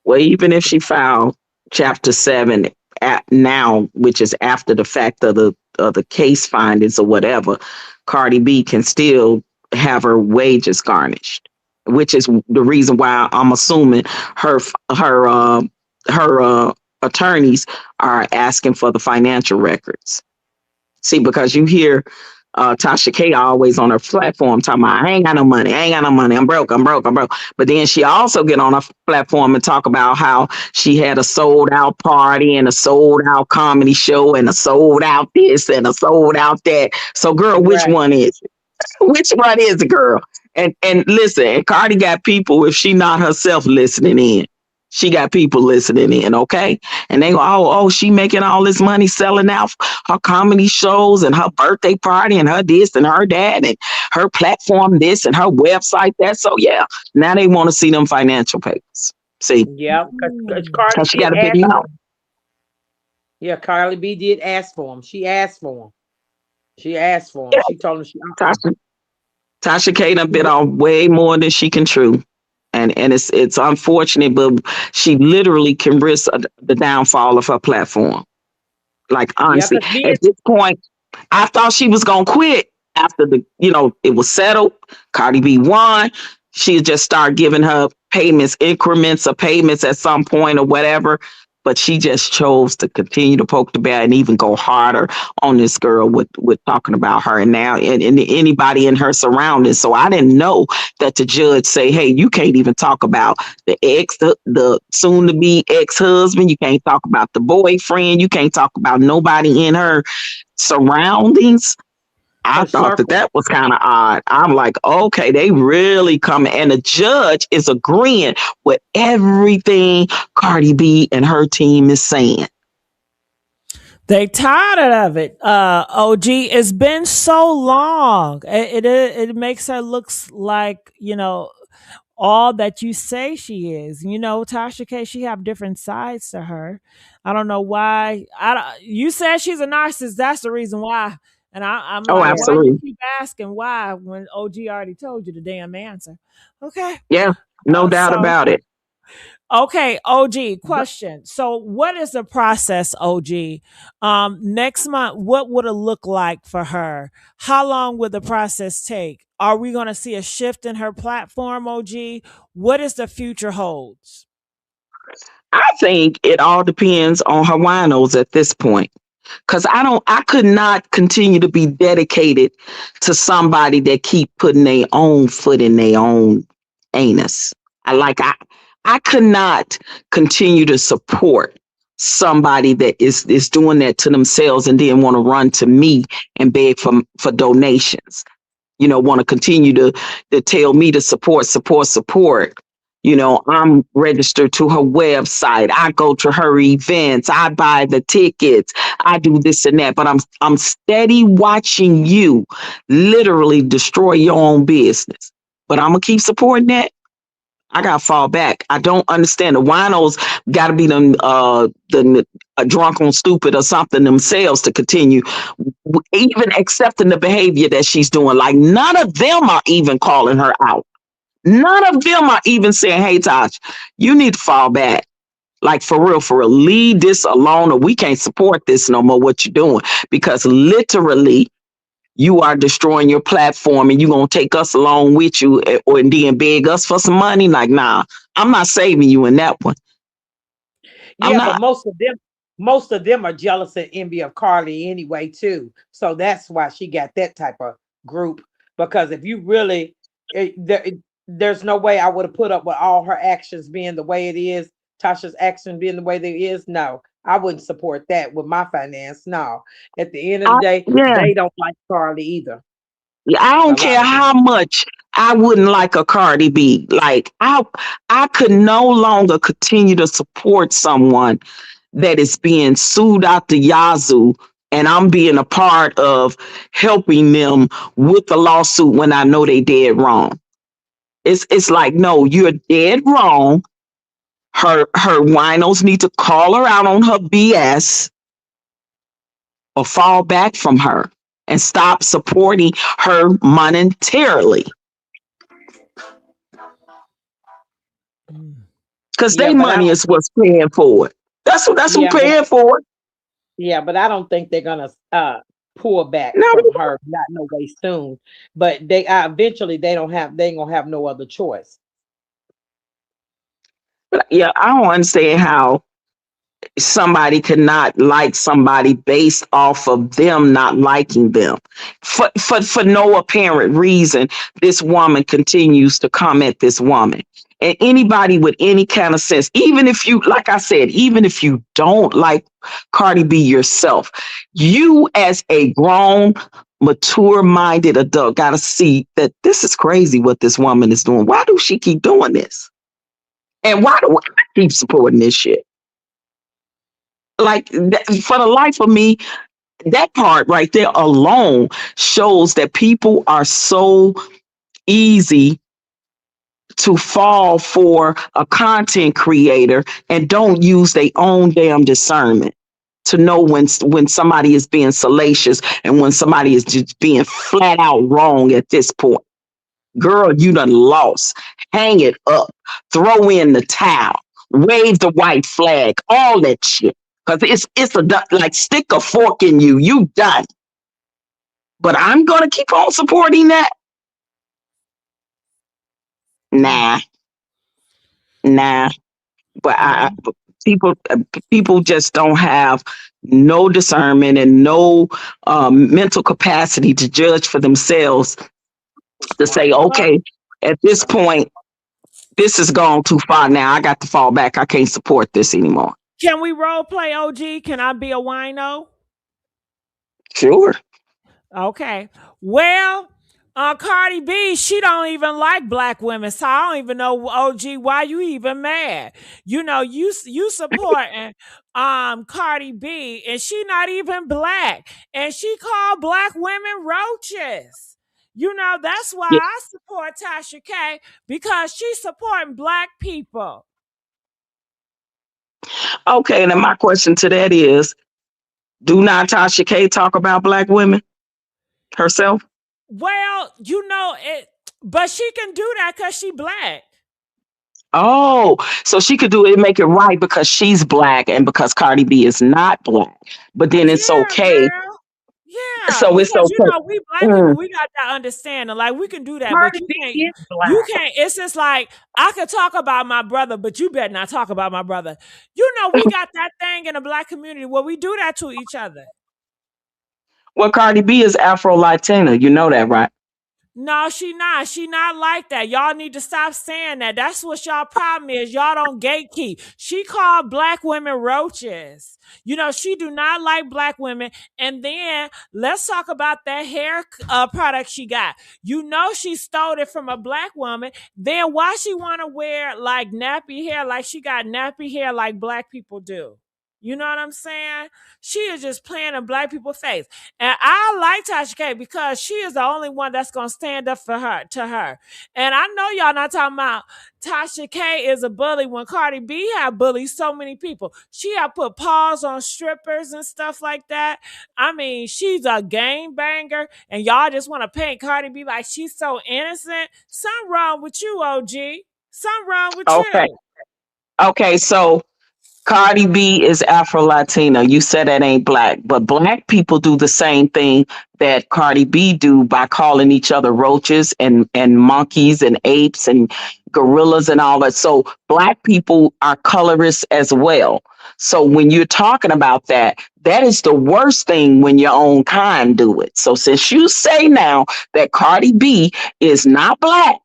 Well, even if she filed chapter 7 at now, which is after the fact of the case findings or whatever, Cardi B can still have her wages garnished, which is the reason why I'm assuming her her uh, her attorneys are asking for the financial records. See, because you hear Tasha K always on her platform talking about, I ain't got no money, I ain't got no money, I'm broke, I'm broke, I'm broke. But then she also get on her platform and talk about how she had a sold out party and a sold out comedy show and a sold out this and a sold out that. So, girl, which Right. one is it? Which one is the girl? And listen, and Cardi got people, if she not herself, listening in. She got people listening in, okay? And they go, oh, she making all this money selling out her comedy shows and her birthday party and her this and her that and her platform this and her website that. So yeah, now they want to see them financial papers. See, Yeah, because Mm. Cardi because she did got a big ask for mouth. 'em. Yeah, Carly B did ask for him. She asked for him. She asked for him. Yeah, She told him she Tasha, Tasha K done she bit wa- off way more than she can chew. And it's unfortunate, but she literally can risk the downfall of her platform. Like yeah, honestly, because me at this point, I thought she was gonna quit after it was settled. Cardi B won. she'll just start giving her payments, increments of payments at some point or whatever. But she just chose to continue to poke the bear and even go harder on this girl with talking about her and now and anybody in her surroundings. So I didn't know that the judge say, hey, you can't even talk about the soon to be ex-husband. You can't talk about the boyfriend. You can't talk about nobody in her surroundings. I Her thought that circle. that was kind of odd. I'm like, okay, they really coming. And the judge is agreeing with everything Cardi B and her team is saying. They tired of it. OG, it's been so long. It makes her looks like, all that you say she is. Tasha K, she have different sides to her. I don't know why. You said she's a narcissist. That's the reason why. And I'm Oh, like, why Yeah. you absolutely. keep asking why when OG already told you the damn answer? Okay. Yeah, no doubt So about it. okay, OG, But question. So what is the process, OG? Next month, what would it look like for her? How long would the process take? Are we going to see a shift in her platform, OG? What is the future holds? I think it all depends on her winos at this point. Cause I could not continue to be dedicated to somebody that keep putting their own foot in their own anus. I could not continue to support somebody that is doing that to themselves and then want to run to me and beg for donations. Want to continue to tell me to support. I'm registered to her website. I go to her events. I buy the tickets. I do this and that. But I'm steady watching you literally destroy your own business. But I'm gonna keep supporting that. I gotta fall back. I don't understand. The winos gotta be them the drunk on stupid or something themselves to continue even accepting the behavior that she's doing. Like none of them are even calling her out. None of them are even saying, hey, Tosh, you need to fall back. Like for real, leave this alone or we can't support this no more, what you're doing. Because literally, you are destroying your platform and you're going to take us along with you or and then beg us for some money. Like, nah, I'm not saving you in that one. I'm yeah, but not. most of them are jealous and envy of Carly anyway, too. So that's why she got that type of group. Because if you really there's no way I would have put up with all her actions being the way it is, Tasha's action being the way that it is. No, I wouldn't support that with my finance. No. At the end of the day, Yeah, they don't like Carly either. I A don't lot care of them. how much I wouldn't like a Cardi B. Like I could no longer continue to support someone that is being sued out the yazoo and I'm being a part of helping them with the lawsuit when I know they dead wrong. It's like, no, you're dead wrong. Her winos need to call her out on her BS or fall back from her and stop supporting her monetarily. Mm. Because Yeah, their but I money don't is what's paying for it. That's who yeah, but paying for it. yeah, but I don't think they're gonna pull back No, from her, not no way soon. But they eventually they ain't gonna have no other choice. but yeah, I don't understand how somebody cannot like somebody based off of them not liking them for no apparent reason. This woman continues to come at this woman, and anybody with any kind of sense, even if you, like I said, even if you don't like Cardi B yourself, you as a grown mature minded adult got to see that this is crazy what this woman is doing. Why do she keep doing this, and why do I keep supporting this shit? Like for the life of me, that part right there alone shows that people are so easy to fall for a content creator and don't use their own damn discernment to know when somebody is being salacious and when somebody is just being flat out wrong at this point. Girl, you done lost. Hang it up. Throw in the towel. Wave the white flag. All that shit. Because it's like stick a fork in you. You done. But I'm gonna keep on supporting that. Nah, nah. But No. but people just don't have no discernment and no mental capacity to judge for themselves to say, Well, okay, at this point, this has gone too far. Now I got to fall back. I can't support this anymore. can we role play OG? Can I be a wino? Sure. Okay. Well, Cardi B, she don't even like black women, so I don't even know OG why you even mad. You know, you supporting Cardi B, and she not even black, and she called black women roaches. You know, that's why Yeah. I support Tasha K, because she's supporting black people. Okay. Now my question to that is, do not Tasha K talk about black women herself? Well, you know it, but she can do that because she black. Oh, so she could do it and make it right because she's black and because Cardi B is not black. But then it's Yeah, okay. girl. Yeah, So it's because you okay. know we black Mm. people, we got that understanding. Like we can do that, but Cardi you B can't. is You black. can't. It's just like I could talk about my brother, but you better not talk about my brother. You know we got that thing in the black community where we do that to each other. Well, Cardi B is Afro Latina. You know that, right? No, she not. She not like that. Y'all need to stop saying that. That's what y'all problem is. Y'all don't gatekeep. She called black women roaches. You know, she do not like black women. And then let's talk about that hair product she got. You know she stole it from a black woman. Then why she want to wear like nappy hair, like she got nappy hair like black people do? You know what I'm saying? She is just playing in black people's face. And I like Tasha K because she is the only one that's gonna stand up for her to her. And I know y'all not talking about Tasha K is a bully when Cardi B had bullied so many people. She had put paws on strippers and stuff like that. I mean, she's a game banger, and y'all just want to paint Cardi B like she's so innocent. Something wrong with you, OG. Something wrong with Okay. you. Okay. So Cardi B is Afro Latina. You said that ain't black, but black people do the same thing that Cardi B do by calling each other roaches and monkeys and apes and gorillas and all that. So black people are colorists as well. So when you're talking about that, that is the worst thing when your own kind do it. So since you say now that Cardi B is not black,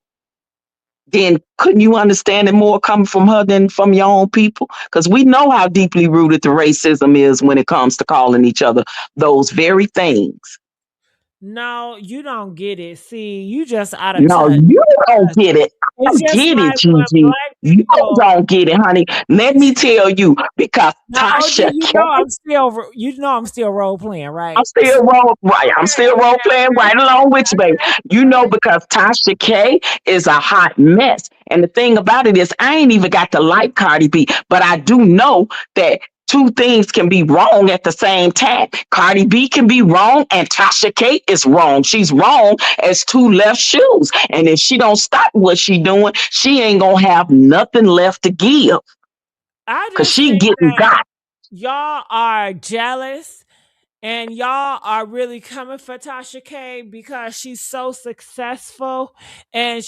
then couldn't you understand it more coming from her than from your own people? Because we know how deeply rooted the racism is when it comes to calling each other those very things. No, you don't get it. See, you just out of No, touch. you don't get it. I It's just get it, like when Gigi. black You people. don't get it, honey. Let me tell you, because Now, OG, Tasha K, you know I'm still role playing, I'm right? still role right. I'm Okay, still role playing okay, right along with you, baby. You know, okay. because Tasha K is a hot mess. And the thing about it is, I ain't even got to like Cardi B, but I do know that two things can be wrong at the same time. Cardi B can be wrong, and Tasha K is wrong. She's wrong as two left shoes. And if she don't stop what she doing, she ain't gonna have nothing left to give I because just she think getting that got. y'all are jealous and y'all are really coming for Tasha K because she's so successful, and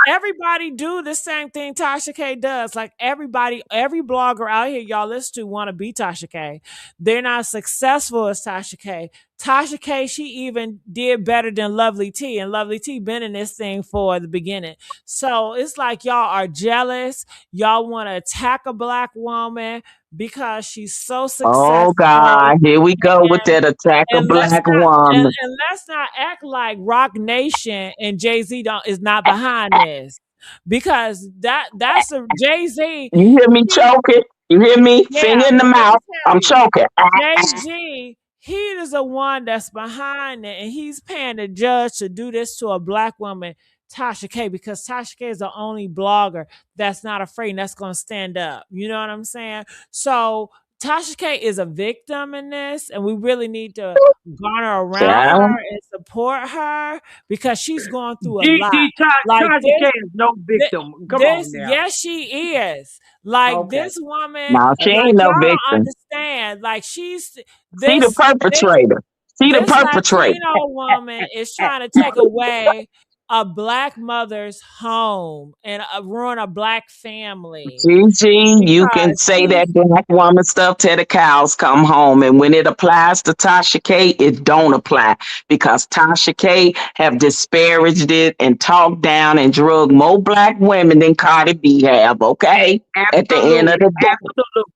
everybody do the same thing Tasha K does. Like everybody, every blogger out here y'all listen to want to be Tasha K. They're not successful as Tasha K. Tasha K, she even did better than Lovely T, and Lovely T been in this thing for the beginning. So it's like y'all are jealous. Y'all want to attack a black woman because she's so Oh successful. God, here we go with that attack of And let's black not woman. and let's not act like Rock Nation and Jay-Z don't is not behind this. Because that's a Jay-Z. You hear me he choking? You hear me? Yeah, Finger in the but let me mouth. tell I'm you, choking. Jay-Z, he is the one that's behind it, and he's paying the judge to do this to a black woman, Tasha K, because Tasha K is the only blogger that's not afraid and that's gonna stand up. You know what I'm saying? So Tasha K is a victim in this, and we really need to garner around Child. her and support her because she's going through a lot. GG Like Tasha K is no victim. Come on this, now. yes, she is. Like Okay. this woman, No, she like ain't no y'all don't victim. understand. Like she's She the this perpetrator. She the this perpetrator. Latino woman is trying to take away a black mother's home and ruin a black family Gigi, you can because say that black woman stuff till the cows come home. And when it applies to Tasha K, it don't apply because Tasha K have disparaged it and talked down and drugged more black women than Cardi B have, okay? At the end of Absolutely. the day. Absolutely.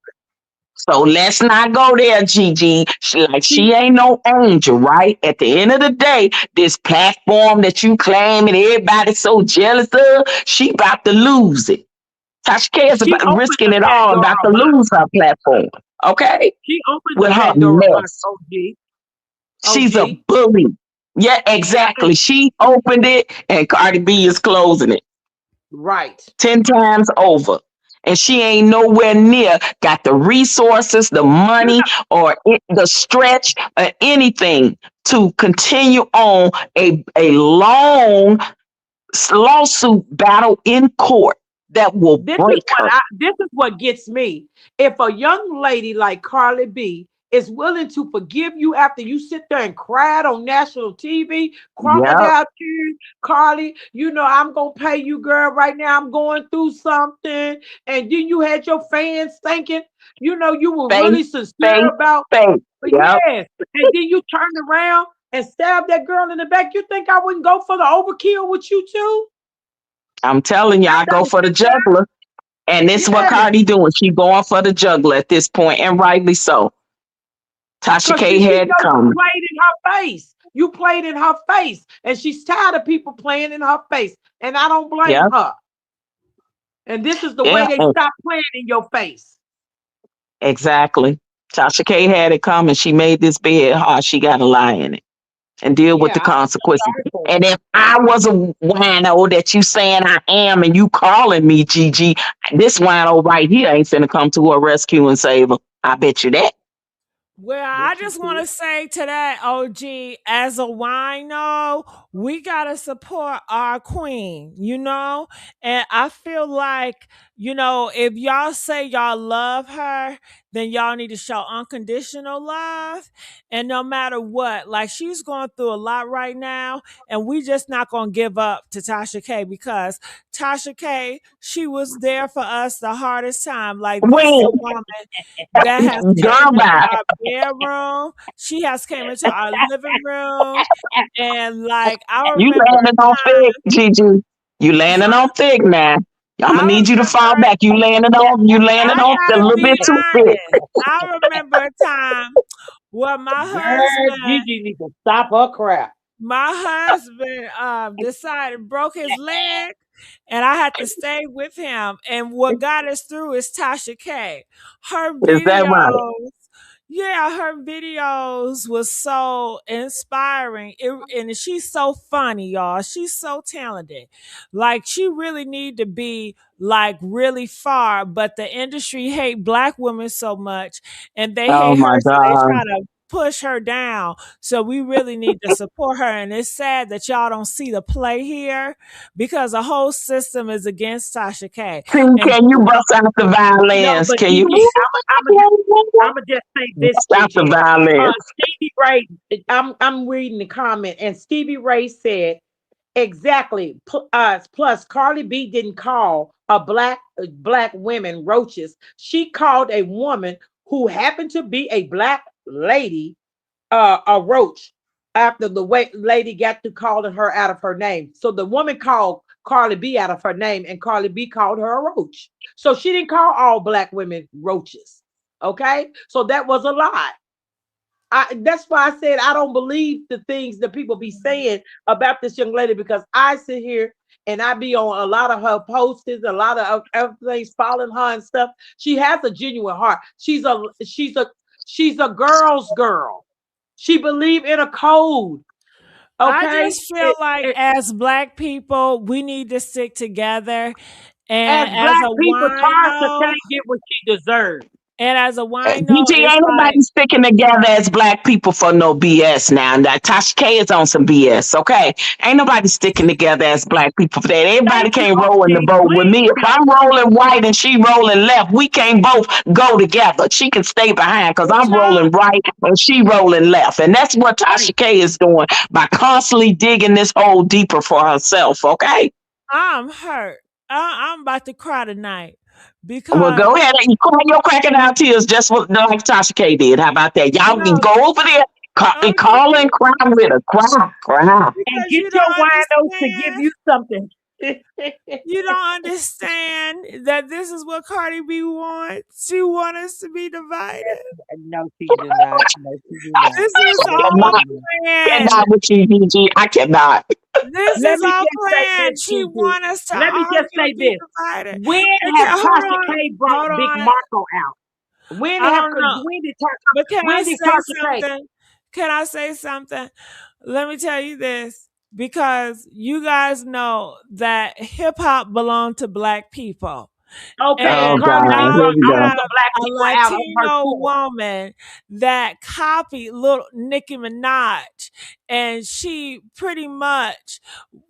So let's not go there, Gigi. She ain't no angel, right? At the end of the day, this platform that you claim and everybody's so jealous of, she about to lose it. Tasha K is She about opened risking the it all, Pandora about to box. lose her platform. Okay? She opened the With her Pandora box, mess. OG. She's a OG. bully. Yeah, exactly. She opened it and Cardi B is closing it Right. 10 times over. And she ain't nowhere near got the resources, the money, or the stretch, or anything to continue on a long lawsuit battle in court that will break her. This is what gets me. If a young lady like Cardi B is willing to forgive you after you sit there and cried on national TV, Yep. crocodile tears, Carly, I'm gonna pay you, girl, right now. I'm going through something. And then you had your fans thinking, you were Faith, really sincere faith, about, faith. but Yep. yes. And then you turned around and stabbed that girl in the back. You think I wouldn't go for the overkill with you too? I'm telling you, I After I go for the sit there? juggler. And this is what Yes. Cardi doing. She going for the juggler at this point, and rightly so. Tasha Because K she had it knows you coming. played in her face. You played in her face. And she's tired of people playing in her face. And I don't blame Yeah, her. And this is the yeah, way they stop playing in your face. exactly. Tasha K had it coming. She made this bed hard. She got to lie in it and deal with Yeah, the I feel consequences. sorry for her. And if I was a wino that you saying I am and you calling me Gigi, this wino right here ain't finna come to her rescue and save her. I bet you that. Well, Yes, I she just want did. to say to that OG, as a wino, we gotta support our queen, and I feel like, if y'all say y'all love her, then y'all need to show unconditional love, and no matter what, like she's going through a lot right now, and we just not gonna give up to Tasha K because Tasha K, she was there for us the hardest time. Like this is When a woman that has came girl into bye. our bedroom. She has came into our living room. And like I You remember landing on a thick, Gigi. You landing time, on thick now. I'm gonna I need you to fall remember back. You landing I on a gotta little be bit too thick. honest. I remember a time where Girl, Gigi needs to stop her crap. my husband decided broke his leg and I had to stay with him. And what got us through is Tasha K. Her Is that right? videos, yeah, her videos was so inspiring. And she's so funny, y'all. She's so talented. Like she really need to be like really far, but the industry hate black women so much and they Oh hate my her, so they God. try to push her down. So we really need to support her. And it's sad that y'all don't see the play here because the whole system is against Tasha K. And Can you bust out the No, violins? but Can you Gigi, I'm just say this, bust out the Gigi. violins? Stevie Ray, I'm reading the comment, and Stevie Ray said exactly. Plus, Carly B didn't call a black women roaches. She called a woman who happened to be a black lady a roach after the way lady got to calling her out of her name. So the woman called Carly B out of her name, and Carly B called her a roach. So she didn't call all black women roaches. Okay, so that was a lie. That's why I said I don't believe the things that people be saying about this young lady because I sit here and I be on a lot of her posts, a lot of other things following her and stuff. She has a genuine heart. She's a girl's girl. She believe in a code. I Okay. just feel like as black people, we need to stick together. As And as black a people, Tasha wino, can't get what she deserves. And as a wino, DG, it's ain't like, nobody sticking together as black people for no BS now. Now Tasha K is on some BS, okay? Ain't nobody sticking together as black people for that. Everybody Thank you, can't roll in the OG. boat with Please me. If help. I'm rolling right and she rolling left, we can't both go together. She can stay behind because but I'm y'all, rolling right and she rolling left. And that's what Right. Tasha K is doing by constantly digging this hole deeper for herself, okay? I'm hurt. I'm about to cry tonight Well, because go ahead and cry your crocodile tears just like Tasha K did. How about that? Y'all can no, go over there, and call and okay, cry with her. Cry, cry. And because get you your don't winos to give understand. you something. You don't understand that this is what Cardi B wants. She wants us to be divided. No, she do not. No, she do not. This is No, she all Cannot, do not. planned. cannot with you, Gigi. I cannot. This Let is me all just say this, planned. She Gigi. wants us to Let me just argue say and be this. divided. When have Because, hold Tasha on, K brought hold Big on. Marco out? I don't know. When did But can I say Tasha K? something? Can I say something? Let me tell you this. Because you guys know that hip hop belonged to black people. Okay, and Oh And Cardi B God, now here brought we you go. all have the black a people out on her Latino tour. woman that copied little Nicki Minaj, and she pretty much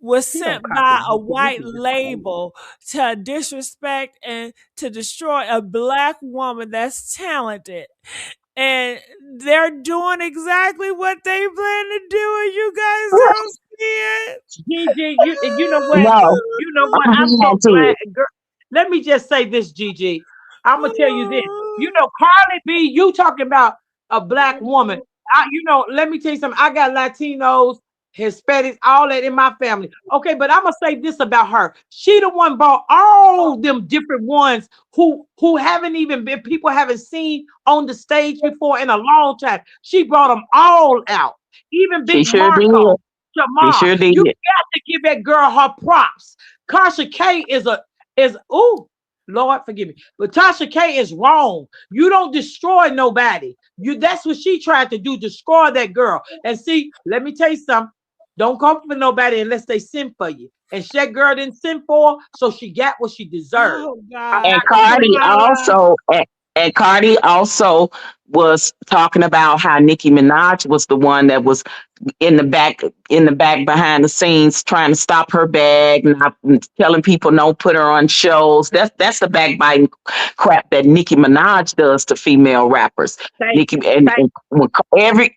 was She don't sent copy by a Nicki. white Nicki just crazy. label to disrespect and to destroy a black woman that's talented. And they're doing exactly what they plan to do, and you guys don't see it. Gigi, you know what? No, You know what? I'm I'm mad so to glad, it. girl. Let me just say this, Gigi. I'm gonna tell you this. You know, Cardi B, you talking about a black woman. Let me tell you something. I got Latinos, Hispanics, all that in my family. Okay, but I'm gonna say this about her. She the one brought all them different ones who haven't even been people haven't seen on the stage before in a long time. She brought them all out. Even She Big sure did. Marco. She Jamar, sure did. you got to give that girl her props. Tasha K is ooh, Lord forgive me, but Tasha K is wrong. You don't destroy nobody. That's what she tried to do, destroy that girl. And see, let me tell you something. Don't come for nobody unless they send for you. And that girl didn't send for her, so she got what she deserved. Oh I'm God, And not gonna play Cardi about it. Jamala. also and Cardi also was talking about how Nicki Minaj was the one that was in the back behind the scenes trying to stop her bag, not telling people don't put her on shows. That's the backbiting crap that Nicki Minaj does to female rappers. Thank Nicki you. and when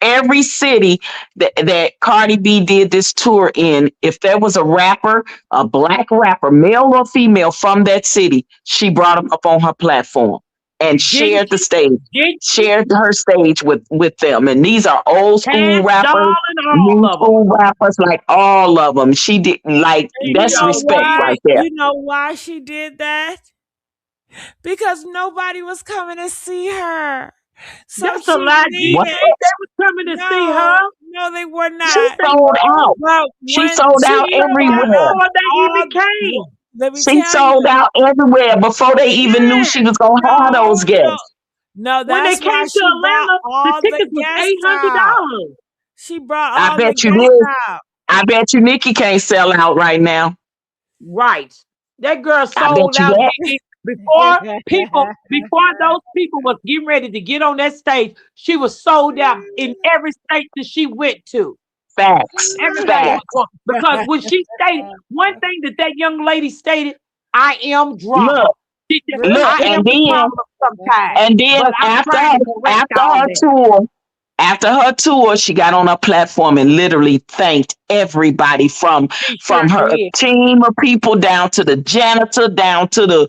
every city that Cardi B did this tour in, if there was a rapper, a black rapper, male or female from that city, she brought him up on her platform and Didn't shared the she? stage, Didn't she? shared her stage with them. And these are old school Cash rappers, doll and all new of them. school rappers, like all of them. She did like And you that's know So respect why? right there. You know why she did that? Because nobody was coming to see her. So that's a she lie, What? Gigi. needed, They was coming to see her. no, no, they were She Yes, not. they sold were. out. But She when sold She out she sold out brought everywhere. up before they all, even came. let me She tell sold you, out everywhere before they even knew Yeah. she was gonna have those no, no, guests. no, When they that's came why to she brought Atlanta, the all the tickets was guests eight hundred out. dollars. She brought I all the bet you guests did. out. I bet you Nikki can't sell out right now. Right. That girl I bet sold you out, that. Gigi, before those people was getting ready to get on that stage. She was sold out in every state that she went to. Facts. Everybody was Facts. going because when she stated one thing that young lady stated, I am drama. Look, She said, look, I am the problem sometimes, and then but I'm trying to correct all that. after her tour, she got on her platform and literally thanked everybody She from sure her did. team of people down to the janitor, down to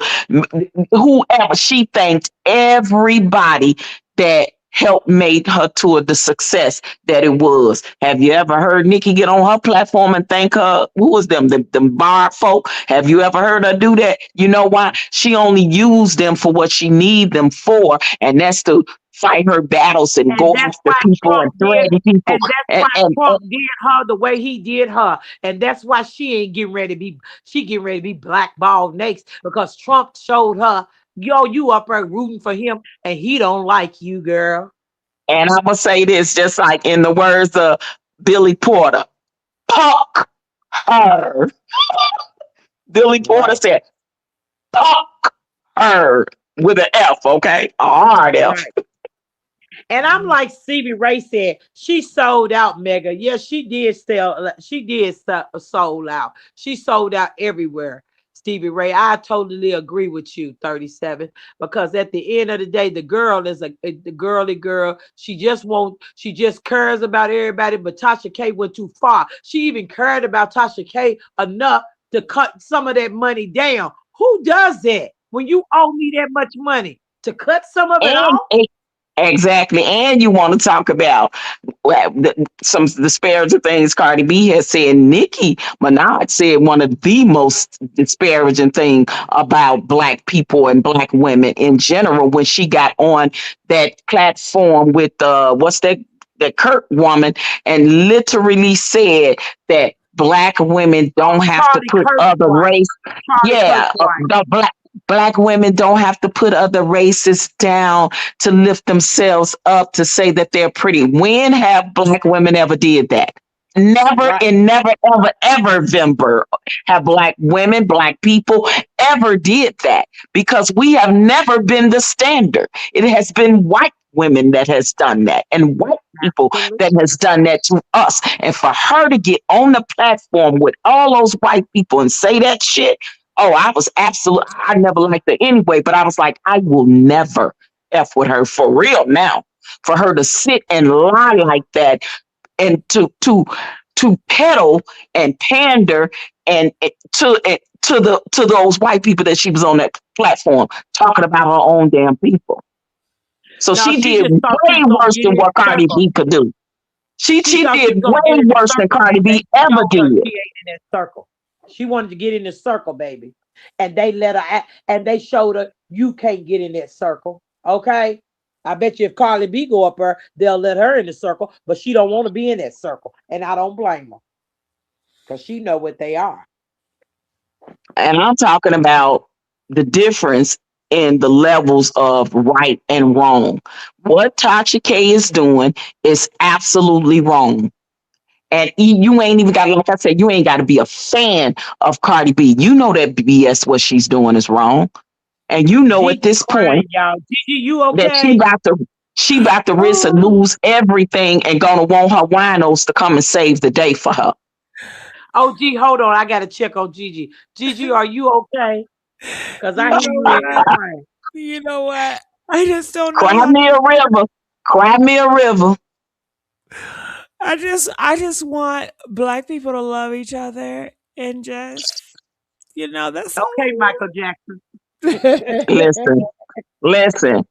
whoever. She thanked everybody that helped make her tour the success that it was. Have you ever heard Nikki get on her platform and thank her? Who was them? Them bar folk? Have you ever heard her do that? You know why? She only used them for what she need them for, and that's to fight her battles and And go that's after why people Trump and did, threaten people. and that's And, why and, and Trump did her the way he did her. And that's why she ain't getting ready to be, she getting ready to be blackballed next because Trump showed her, yo, you up there rooting for him and he don't like you, girl. and I'm gonna say this, just like in the words of Billy Porter, "Puck her." Billy Porter Right. said, "Puck her." with an F, okay? A hard F. Right. And I'm like Stevie Ray said, she sold out, Mega. Yeah, she did sell. She did sold out. She sold out everywhere. Stevie Ray, I totally agree with you, 37. Because at the end of the day, the girl is the girly girl. She just cares about everybody. But Tasha K went too far. She even cared about Tasha K enough to cut some of that money down. Who does that when you owe me that much money? To cut some of it And off? exactly. And you want to talk about some disparaging things Cardi B has said. Nicki Minaj said one of the most disparaging thing about black people and black women in general when she got on that platform with what's that Kirk woman and literally said that black women don't have to Charlie put Kirk's other wife. race. Charlie Yeah, Kirk's wife. the black women don't have to put other races down to lift themselves up to say that they're pretty. When have black women ever did that? Never Right. and never, ever, ever, Vember, have black women, black people ever did that because we have never been the standard. It has been white women that has done that and white people that Absolutely. has done that to us. And for her to get on the platform with all those white people and say that shit, oh, I was absolutely, I never liked her anyway, but I was like, I will never F with her for real now. For her to sit and lie like that and to peddle and pander and to those white people that she was on that platform talking about her own damn people. So No, she she did just thought she way was gonna worse get than in what the Cardi circle. B could do. She She thought she did was gonna get way in the worse than circle, Cardi and they B ever showed her did. she ain't in that circle. She wanted to get in the circle, baby. And they let her and they showed her you can't get in that circle. Okay. I bet you if Carly B go up there, they'll let her in the circle, but she don't want to be in that circle. And I don't blame her because she know what they are. And I'm talking about the difference in the levels of right and wrong. What Tasha K is doing is absolutely wrong. And you ain't even got, like I said, you ain't got to be a fan of Cardi B. You know that BS what she's doing is wrong. And you know at Gigi this crying, point y'all. Gigi, you that okay? she about to risk and lose everything and gonna want her winos to come and save the day for her. Oh, gee, hold on. I gotta check on Gigi. Gigi, are you okay? Because You I hear know you in there what? crying. You know what? I just don't know Cry how. me a river. Cry me a river. I just want black people to love each other and just that's all Okay, Michael Jackson. Listen, listen.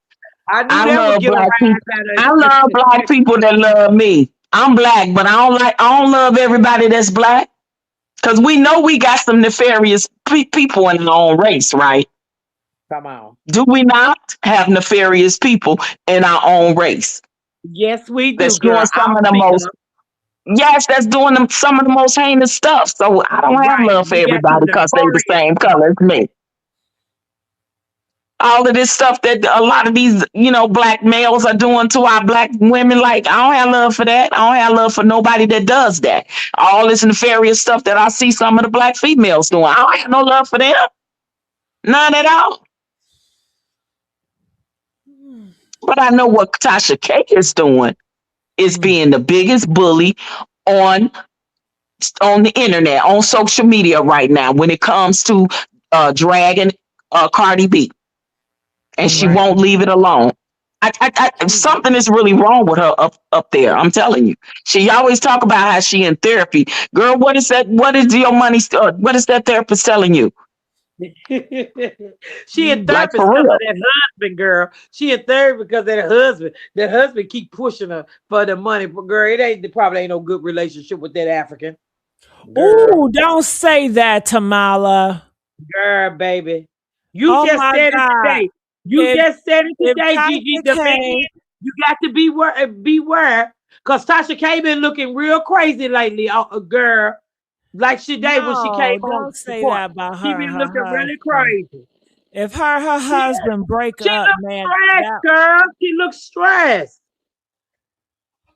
I knew I that would love get a black people. rise out I of love black people that love me. I'm black, but I don't love everybody that's black. Cause we know we got some nefarious people in our own race, right? Come on. Do we not have nefarious people in our own race Yes, we do, that's doing girl. some I'll of the speak most up. yes, that's doing some of the most heinous stuff. So I don't have Right. love for We got some everybody because they the notorious same people. color as me. All of this stuff that a lot of these, black males are doing to our black women, like I don't have love for that. I don't have love for nobody that does that. All this nefarious stuff that I see some of the black females doing, I don't have no love for them. None at all. But I know what Tasha K is doing is being the biggest bully on the internet, on social media right now when it comes to dragging Cardi B, and she Right. won't leave it alone. Something is really wrong with her up there. I'm telling you. She always talk about how she in therapy. Girl, what is that? What is your money? What is that therapist telling you? She in Like therapy for because of real. that husband, girl. She in therapy because of that husband. That husband keep pushing her for the money. But girl, it probably ain't no good relationship with that African. Girl, Ooh, don't say that, Tamala. girl, baby. You Oh just my said it God. today. You If just said it if today, Gigi. Tasha The man, K, you got to beware. Because Tasha K been looking real crazy lately, girl. Like today when she came no, on don't the say court. that about She her and been her looking really husband. crazy. If her She, husband break she up, looks man, stressed, that girl. She looks stressed.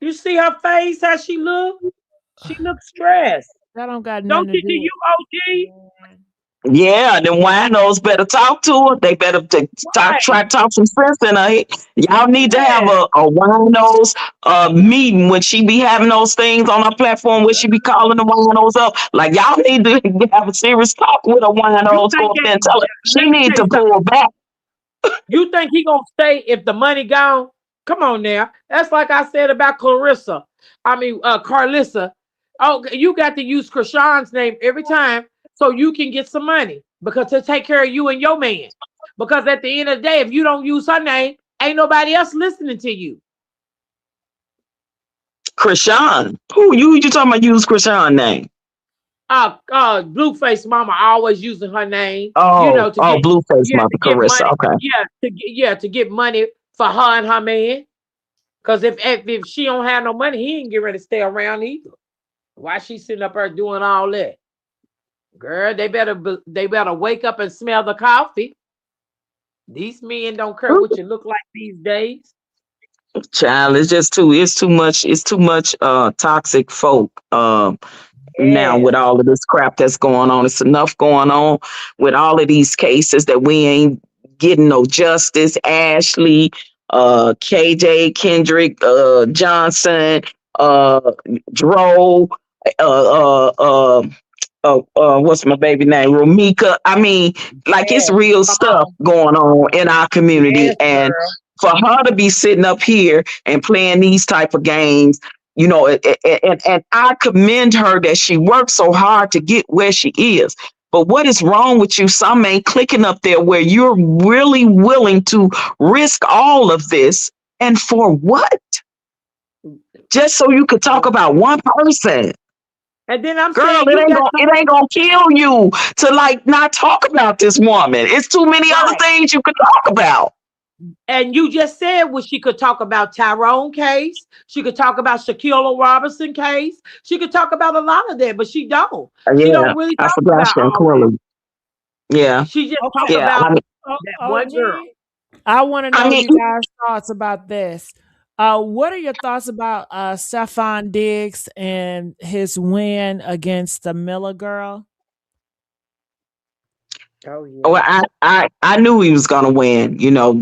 You see her face, how she look? She looks stressed. that don't got Don't nothing to you do do you, with OG? man. Yeah, them winos better talk to her. They better try Right. to talk some sense in her head. Y'all need to have Yeah. a winos meeting when she be having those things on her platform where she be calling the winos up. Like y'all need to have a serious talk with a You winos, go think up that, there and tell her let she me need tell to you something. pull back. You think he gonna stay if the money gone? Come on now. That's like I said about Clarissa. I mean, Carlissa. Oh, you got to use Krishan's name every time so you can get some money because to take care of you and your man. Because at the end of the day, if you don't use her name, ain't nobody else listening to you. Krishan. Who you talking about use Krishan name? Blueface Mama always using her name, Oh, to oh, get, Blueface yeah, Mother to get Carissa. money, Okay. to get money for her and her man. Because if she don't have no money, he ain't get ready to stay around either. Why she sitting up there doing all that? Girl, they better wake up and smell the coffee. These men don't care what you look like these days. Child, it's too much toxic folk now Yes. with all of this crap that's going on. It's enough going on with all of these cases that we ain't getting no justice. Ashley, KJ, Kendrick, Johnson, Dro, uh, uh, uh, what's my baby name? Romika. I mean, like it's Yes. real Come stuff on. going on in our community. Yes, And girl. for her to be sitting up here and playing these type of games, and I commend her that she worked so hard to get where she is. But what is wrong with you? Some ain't clicking up there where you're really willing to risk all of this. And for what? Just so you could talk about one person. And then I'm Girl, saying you got it some ain't gonna kill you to like not talk about this woman. It's too many other right. things you could talk about. And you just said what she could talk about Tyrone case. She could talk about Shaquille Robinson case. She could talk about a lot of that, but she don't. She Yeah, don't really I talk forgot about all that. Shanquilla. Yeah, She just talk Okay. yeah. about that one OG, girl. I want to I know mean, you guys' thoughts about this. What are your thoughts about Stefon Diggs and his win against the Miller girl? Oh well, yeah. I knew he was gonna win.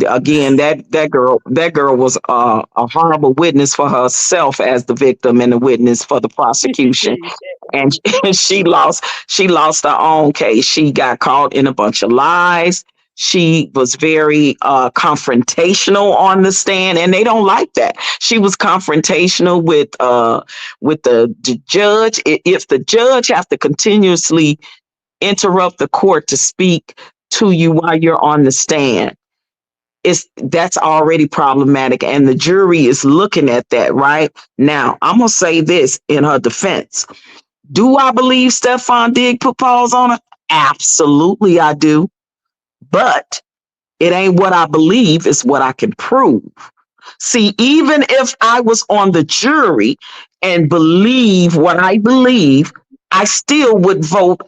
Again, that girl was a horrible witness for herself as the victim and the witness for the prosecution. And she lost her own case. She got caught in a bunch of lies. She was very confrontational on the stand, and they don't like that. She was confrontational with the judge. If the judge have to continuously interrupt the court to speak to you while you're on the stand, that's already problematic, and the jury is looking at that. Right now, I'm gonna say this in her defense. Do I believe Stefon Diggs put paws on her? Absolutely, I do. But it ain't what I believe, it's what I can prove. See, even if I was on the jury and believe what I believe, I still would vote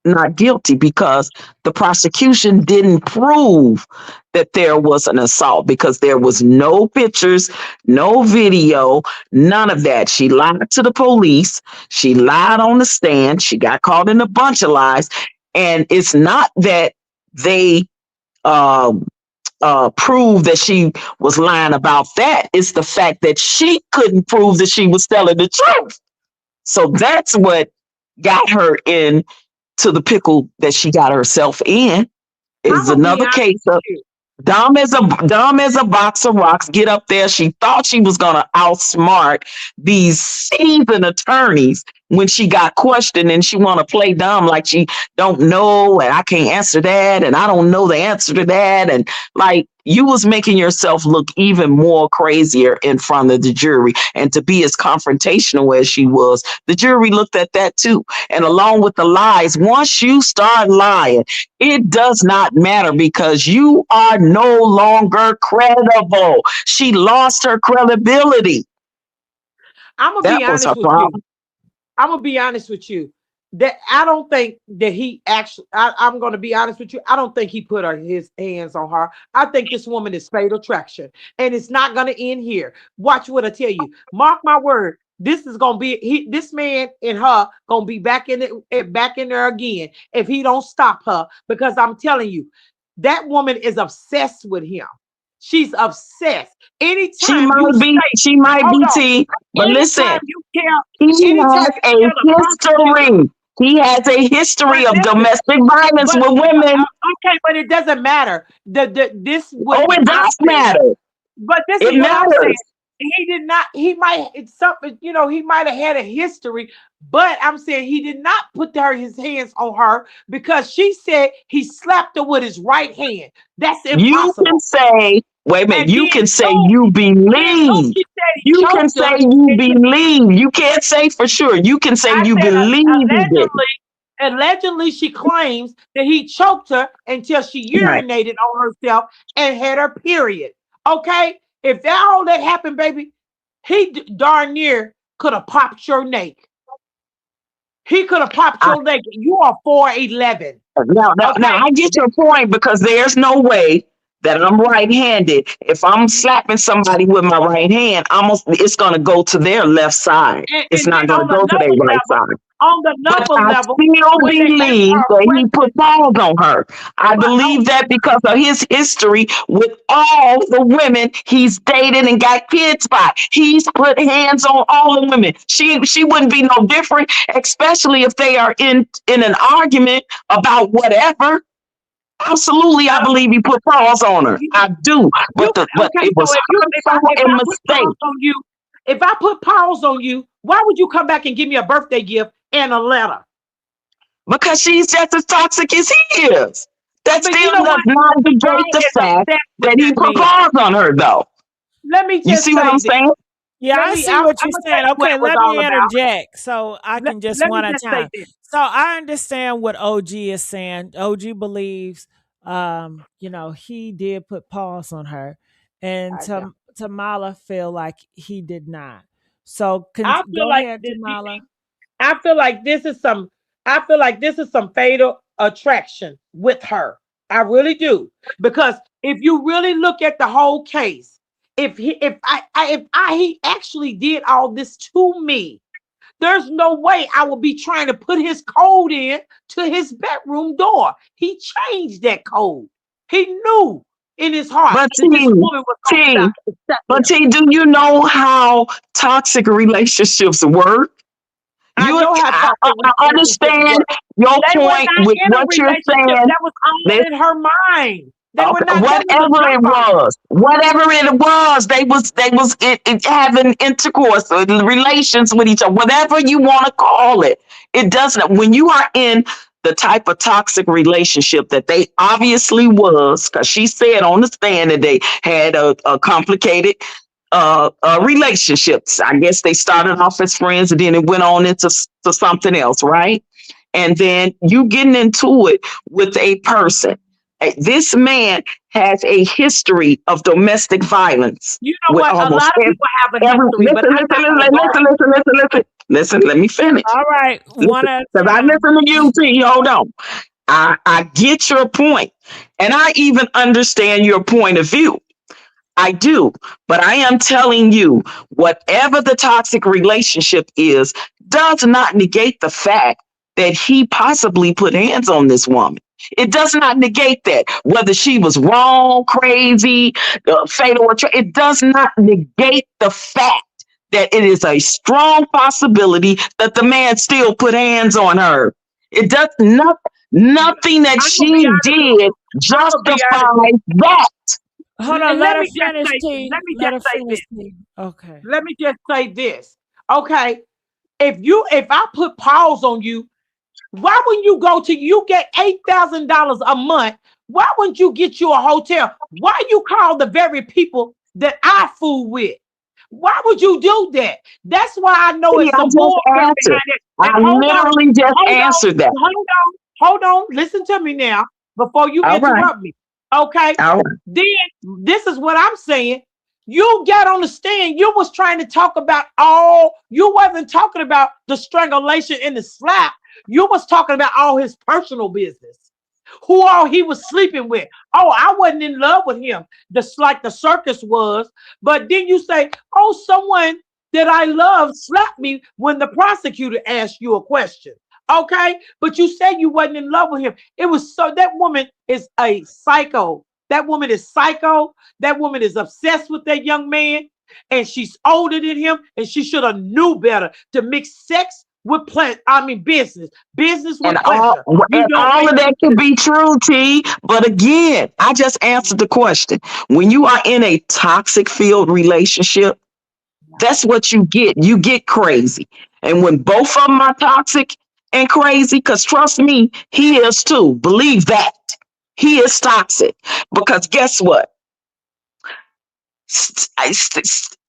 not guilty because the prosecution didn't prove that there was an assault because there was no pictures, no video, none of that. She lied to the police. She lied on the stand. She got caught in a bunch of lies. And it's not that they um, prove that she was lying about that. It's the fact that she couldn't prove that she was telling the truth. So that's what got her in to the pickle that she got herself in. I'm Is gonna be another honest case with of you. dumb as a box of rocks. Get up there. She thought she was gonna outsmart these seasoned attorneys when she got questioned, and she want to play dumb like she don't know, and I can't answer that, and I don't know the answer to that, and like you was making yourself look even more crazier in front of the jury. And to be as confrontational as she was, the jury looked at that too. And along with the lies, once you start lying, it does not matter because you are no longer credible. She lost her credibility. I'm gonna That be was her honest with you. problem. I'm gonna be honest with you. That I don't think that he actually. I'm gonna be honest with you. I don't think he put his hands on her. I think this woman is fatal attraction, and it's not gonna end here. Watch what I tell you. Mark my word. This is gonna be this man and her gonna be back in it, back in there again if he don't stop her. Because I'm telling you, that woman is obsessed with him. She's obsessed. Anytime you say, She might hold be on, T, but listen, anytime you tell, he anytime has you a tell a prostitute, history. He has a but history of listen, domestic violence with women. okay, but it doesn't matter. This what Oh, it I'm does saying. matter. But this It is what I'm saying. matters. He did not, he might, it's something, he might have had a history, but I'm saying he did not put his hands on her because she said he slapped her with his right hand. That's You can impossible. say, wait a minute, And you then can say two, you then two, believe. she said he You can choked say her. you And believe. You can't say for sure. You can say I you said believe he did. allegedly she claims that he choked her until she Right. urinated on herself and had her period. Okay? If all that happened, baby, he darn near could have popped your neck. He could have popped I, your leg. You are 4'11". now, Okay? I get your point because there's no way that I'm right-handed. If I'm slapping somebody with my right hand, it's going to go to their left side. It's And not then going to go to their right side. on the But number I level, still when they ask believe her a that he question, put balls on her. I but believe that because of his history with all the women he's dated and got kids by. He's put hands on all the women. She wouldn't be no different, especially if they are in an argument about whatever. Absolutely, I believe he put paws on her. I do, but okay, it so was hurtful if and I put pause mistake. on you, if I put pause on you, why would you come back and give me a birthday gift and a letter? Because she's just as toxic as he is. That But you still know does what? not The negate girl the is fact obsessed with that he that put man. paws on her, though. Let me You just see what say I'm this. saying? Yeah, I see I'm what you're gonna tell saying. you what Okay, it was let all me about. interject so I can just Let me one at a just say time. this. So I understand what OG is saying. OG believes, he did put pause on her, and I know. Tamala feel like he did not. So I feel go like ahead, Tamala. I feel like this is some I feel like this is some fatal attraction with her. I really do. Because if you really look at the whole case, if he actually did all this to me, there's no way I would be trying to put his code in to his bedroom door. He changed that code. He knew in his heart But that this T, woman was going to T, accept but him. T, do you know how toxic relationships work? I You, know how I toxic relationships understand work. your They were point not with in a what you're relationship. saying. That was all in her mind. They were Okay, not. That was a whatever it job. was, they was having intercourse or relations with each other, whatever you want to call it. It doesn't. When you are in the type of toxic relationship that they obviously was, because she said on the stand that they had a complicated relationships. I guess they started off as friends and then it went on into to something else, right? And then you getting into it with a person. This man has a history of domestic violence You know with what? A almost lot of people have a every history, but I'm not going to go. listen, let me finish. All right, one Listen, at a because I time. listen to you, T. Hold on. I get your point, and I even understand your point of view. I do, but I am telling you, whatever the toxic relationship is, does not negate the fact that he possibly put hands on this woman. It does not negate that, whether she was wrong, crazy, fatal, it does not negate the fact that it is a strong possibility that the man still put hands on her. It does not, nothing that I'm going to be she honest with did you. I'm going to be honest with justifies that. Hold on, Let let her me just finish, say, T. let me Let just her say finish, this. T. Okay. Let me just say this. Okay. If I put pause on you, why wouldn't you go to you get $8,000 a month? Why wouldn't you get you a hotel? Why you call the very people that I fool with? Why would you do that? That's why I know See, it's I some just bullcrap answered. behind it. And I literally just hold on, answered that. hold on. Listen to me now before you All right. interrupt me. Okay. All right. Then this is what I'm saying. You got on the stand. You was trying to talk about all. You wasn't talking about the strangulation and the slap. You was talking about all his personal business. Who all he was sleeping with. Oh, I wasn't in love with him. Just like the circus was. But then you say, oh, someone that I love slapped me when the prosecutor asked you a question. Okay, but you said you wasn't in love with him. It was so that woman is a psycho. That woman is psycho. That woman is obsessed with that young man, and she's older than him, and she should have knew better to mix sex with pleasure. I mean, business with And pleasure. You don't all make of that me can be true, T. But again, I just answered the question. When you are in a toxic filled relationship, that's what you get. You get crazy. And when both of them are toxic and crazy, because trust me, he is too. Believe that. He is toxic. Because guess what?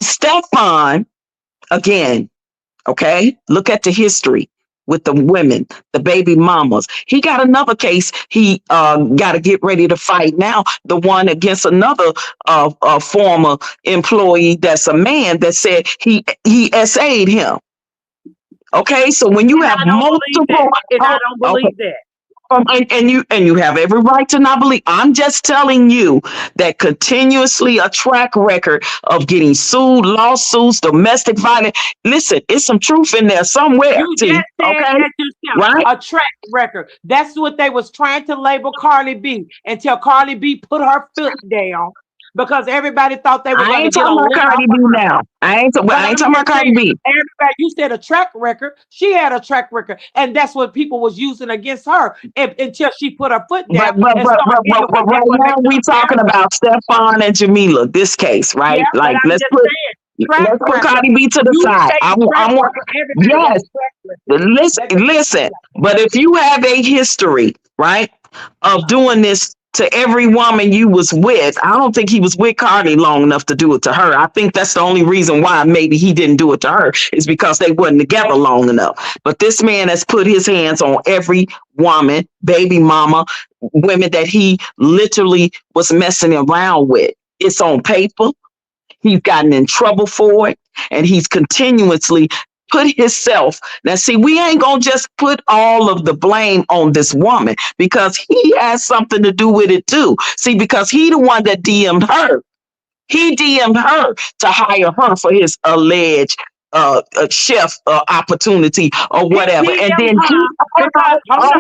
Stefon, again, okay, look at the history with the women, the baby mamas. He got another case he got to get ready to fight now. The one against another former employee that's a man that said he SA'd him. Okay, so when you and have I don't believe multiple, that. And I don't okay, believe that. and you have every right to not believe. I'm just telling you that continuously a track record of getting sued, lawsuits, domestic violence. Listen, it's some truth in there somewhere, You T. just said Okay, that yourself. right? A track record. That's what they was trying to label Cardi B until Cardi B put her foot down because everybody thought they were I going to ain't get a talking about lick off Cardi B of her. now. But I ain't I'm talking about just Cardi saying, B. everybody, you said a track record. She had a track record, and that's what people was using against her until she put her foot But down and started hitting but with right that what now makes we her talking better. about Stefon and Jamila, this case, Yeah, right? but Like I'm just saying, track let's put record. Cardi B to the You side. say I track want record. Everybody got yes, a track record. listen, Let me tell listen. you. But if you have a history, right, of doing this to every woman you was with, I don't think he was with Cardi long enough to do it to her. I think that's the only reason why maybe he didn't do it to her is because they wasn't together long enough. But this man has put his hands on every woman, baby mama, women that he literally was messing around with. It's on paper. He's gotten in trouble for it, and he's continuously put himself. Now, see, we ain't gonna just put all of the blame on this woman because he has something to do with it too. See, because he the one that DM'd her. He DM'd her to hire her for his alleged chef opportunity or He whatever. And DM'd then he her because hold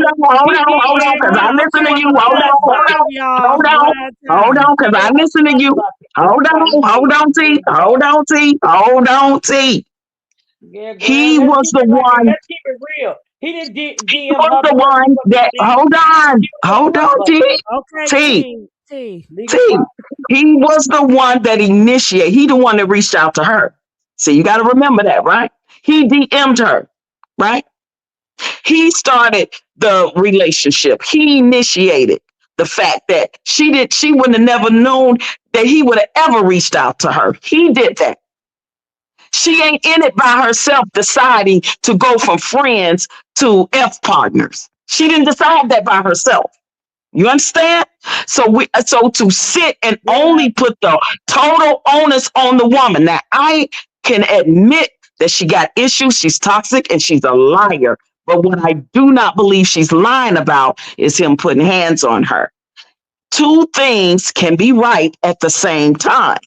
He on, because I DM'd her listen to for you. the Both of y'all, Hold one on, at a hold time. on, because I listen to you. Hold on, T. Yeah, girl, He let's was keep the it like it. one. Let's keep it real. He didn't He DM was her the because he one was a that. man. She was a Hold on, brother. T. Okay, T. T. Legal T. prosecutor. He was the one that initiated. He the one that reached out to her. See, you got to remember that, right? He DM'd her, right? He started the relationship. He initiated the fact that she wouldn't have never known that he would have ever reached out to her. He did that. She ain't in it by herself deciding to go from friends to F partners. She didn't decide that by herself. You understand? So to sit and Yeah. only put the total onus on the woman. Now I can admit that she got issues, she's toxic, and she's a liar. But what I do not believe she's lying about is him putting hands on her. Two things can be right at the same time.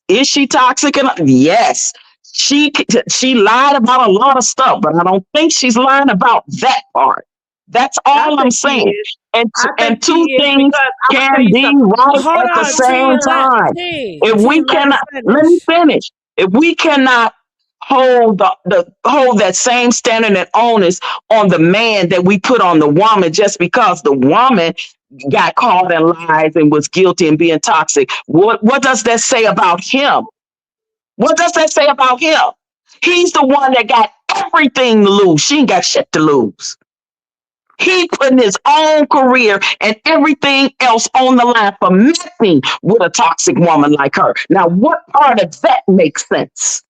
Is she toxic? Yes. She lied about a lot of stuff, but I don't think she's lying about that part. That's I all I'm think she saying. is. And I and think she two is things because I'm gonna tell can you be something. right Hold at the on, same time. If we Let her cannot, let me finish. finish. If we cannot hold hold that same standard and onus on the man that we put on the woman just because the woman got caught in lies and was guilty and being toxic, what does that say about him? What does that say about him? He's the one that got everything to lose. She ain't got shit to lose. He putting his own career and everything else on the line for messing with a toxic woman like her. Now, what part of that makes sense?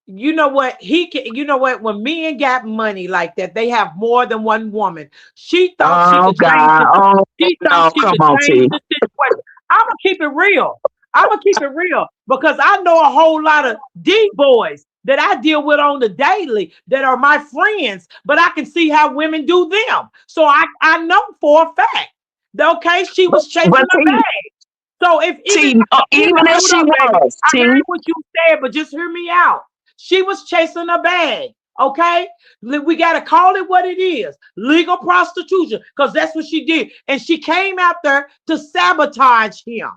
You know what? He can, you know what? When men got money like that, they have more than one woman. She thought she Oh could change God! the Oh she thought no! she Come could on, change T. the situation. I'm gonna keep it real. I'm gonna keep it real because I know a whole lot of D boys that I deal with on the daily that are my friends, but I can see how women do them. So I know for a fact that okay, she But was chasing T, the bag. So if even T, even even if hold she up, baby, was, I T, heard what you said, but just hear me out. She was chasing a bag. Okay, we got to call it what it is, legal prostitution, because that's what she did, and she came out there to sabotage him.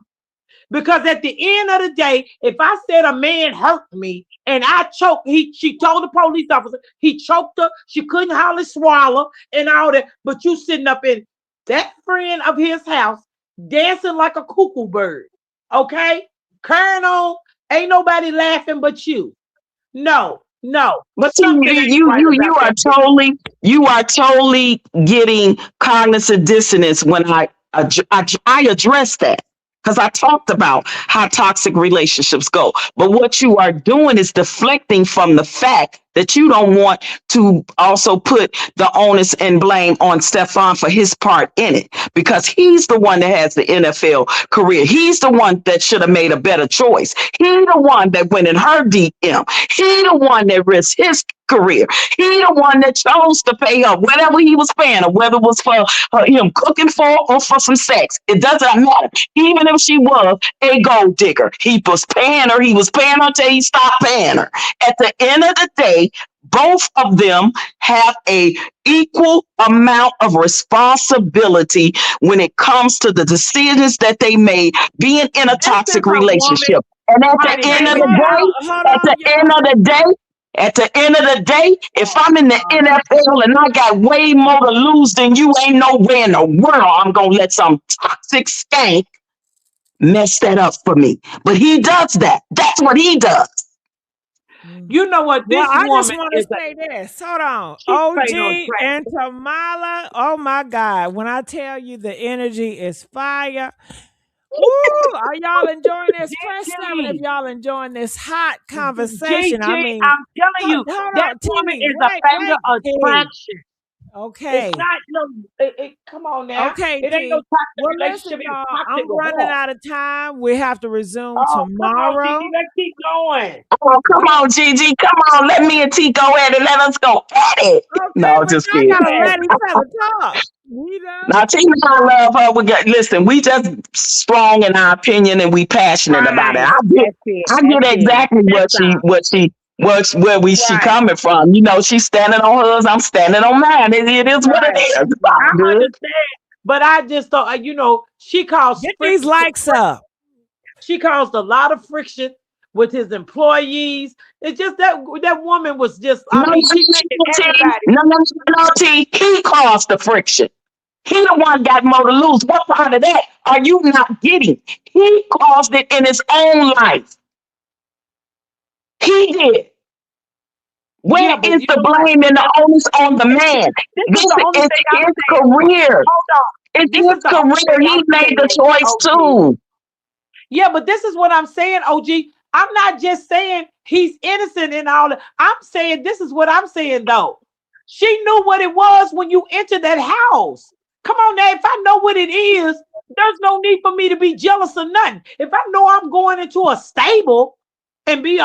Because at the end of the day, if I said a man hurt me and I choked, she told the police officer he choked her, she couldn't hardly swallow and all that. But you sitting up in that friend of his house dancing like a cuckoo bird, okay? Carrying on, ain't nobody laughing but you. No, no, but see, something ain't right about that. you are totally getting cognitive dissonance when I address that because I talked about how toxic relationships go. But what you are doing is deflecting from the fact that you don't want to also put the onus and blame on Stefon for his part in it because he's the one that has the NFL career. He's the one that should have made a better choice. He's the one that went in her DM. He the one that risked his career. He the one that chose to pay her whatever he was paying her, whether it was for him cooking for or for some sex. It doesn't matter. Even if she was a gold digger, he was paying her. He was paying her till he stopped paying her. At the end of the day, both of them have a equal amount of responsibility when it comes to the decisions that they made being in a This is toxic a woman, relationship. And at the honey, end of Wait, the baby. day, hold at the on, end of y'all. the day, at the end of the day, if I'm in the NFL and I got way more to lose than you, ain't nowhere in the world I'm gonna let some toxic skank mess that up for me. But he does that. That's what he does. Mm. You know what? Well, This I just woman want to is say this. Hold on. she played on OG track. and Tamala. Oh my God. When I tell you the energy is fire. Woo! Are y'all enjoying this? Press 7 if GG, y'all enjoying this hot conversation. I GG, mean, I'm telling you, hold that on, woman T. is a Wait, fatal wait, T. attraction. It's Okay. not no. Come on now, Okay, it ain't no T. toxic Well, listen, relationship. It's y'all. toxic I'm with running her. out of time. We have to resume Oh, come on, GG, tomorrow. let's keep going. Oh, come Uh, on, Gigi. Come on. Let me and T go at it. Let us go at it. okay, No, but just y'all kidding. gotta Yes, let each other talk. We done. Now, Tina and I love her. Listen, we just strong in our opinion and we passionate about it. right. That's it. I That's get it. exactly That's all. she Right. coming from. You know, she's standing on hers. I'm standing on mine. It is what it Right. is. It's all I good. understand, but I just thought, she caused Get these friction. likes up. She caused a lot of friction with his employees. It's just that woman was just, No, I no, mean, she's making no, T. everybody. No, no, no, no, T. He caused the friction. He the one got more to lose. What part of that are you not getting? He caused it in his own life. He did. Where Yeah, but is you the know what? blame and the onus on the man? This is This the only is thing I'm his saying. career. Hold on. It's This is his the only career. thing He I'm made the saying, choice OG. too. Yeah, but this is what I'm saying, OG. I'm not just saying he's innocent and all that. I'm saying this is what I'm saying though. She knew what it was when you entered that house. Come on now, if I know what it is, there's no need for me to be jealous or nothing. If I know I'm going into a stable and be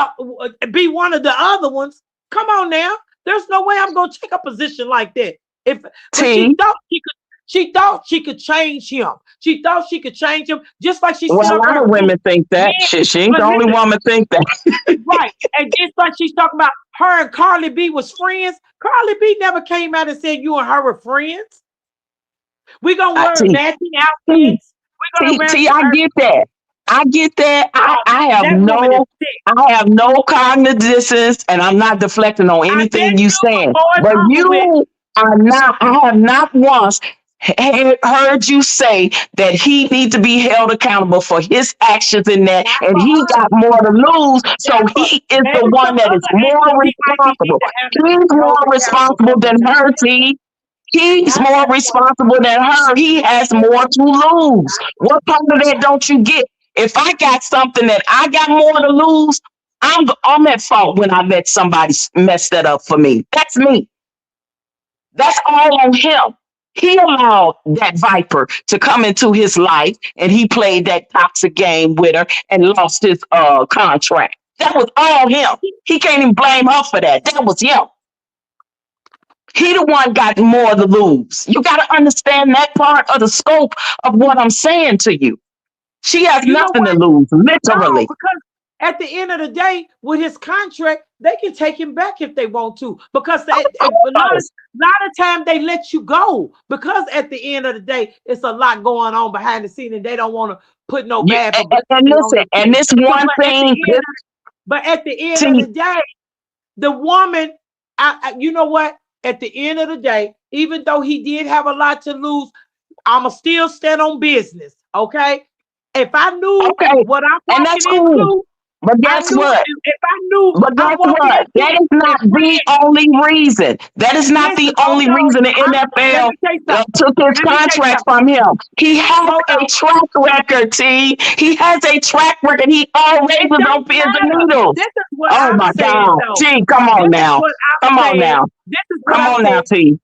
one of the other ones, come on now. There's no way I'm gonna take a position like that. But T. she thought she could change him. She thought she could change him, just like she Well, set a up lot her of group. women think that. Man, Shit, she ain't but the only listen, woman think that. right. And just like she's talking about her and Cardi B was friends. Cardi B never came out and said you and her were friends. We're gonna wear T. matching T. outfits. We're gonna wear I get that. I get that. oh, that woman is sick. I have no cognizance and I'm not deflecting on I bet anything you you saying. before it's But over with. you are not, I have not once heard you say that he needs to be held accountable for his actions in that Not and for he her. got more to lose. So Not for he is the maybe one some that is other more actions he might be need responsible. to have to He's be more held accountable responsible for, but than not her, that one. T. He's Not more that one. responsible than her. He has more to lose. What part of that don't you get? If I got something that I got more to lose, I'm at fault when I let somebody mess that up for me. That's me. That's all on him. He allowed that viper to come into his life and he played that toxic game with her and lost his contract. That was all him. He can't even blame her for that. That was him. He the one got more to lose. You got to understand that part of the scope of what I'm saying to you. She has You know nothing to what? lose, No, literally. because at the end of the day, with his contract, they can take him back if they want to. Because Of a course. lot of time they let you go. Because at the end of the day, it's a lot going on behind the scene, and they don't want to put no You, bad and publicity on listen, them and too. this So, one thing, but at the end of see, the day, the woman, you know what? At the end of the day, even though he did have a lot to lose, I'ma still stand on business. Okay. If I knew okay, what I'm and that's walking cool. into, But guess what? if I knew But I'm guess walking what? into That is not and the friends, only reason. That is not listen, the hold only on. reason the Let NFL me tell you something. took his Let me tell you contract something. from him. He has Hold a on. track record, T. He has a track record. He already It was on don't pins and matter. needles. This is what Oh I'm my saying, God. though. T, come on This is now. what Come I'm on saying. now. This is what Come I'm on now, saying. T.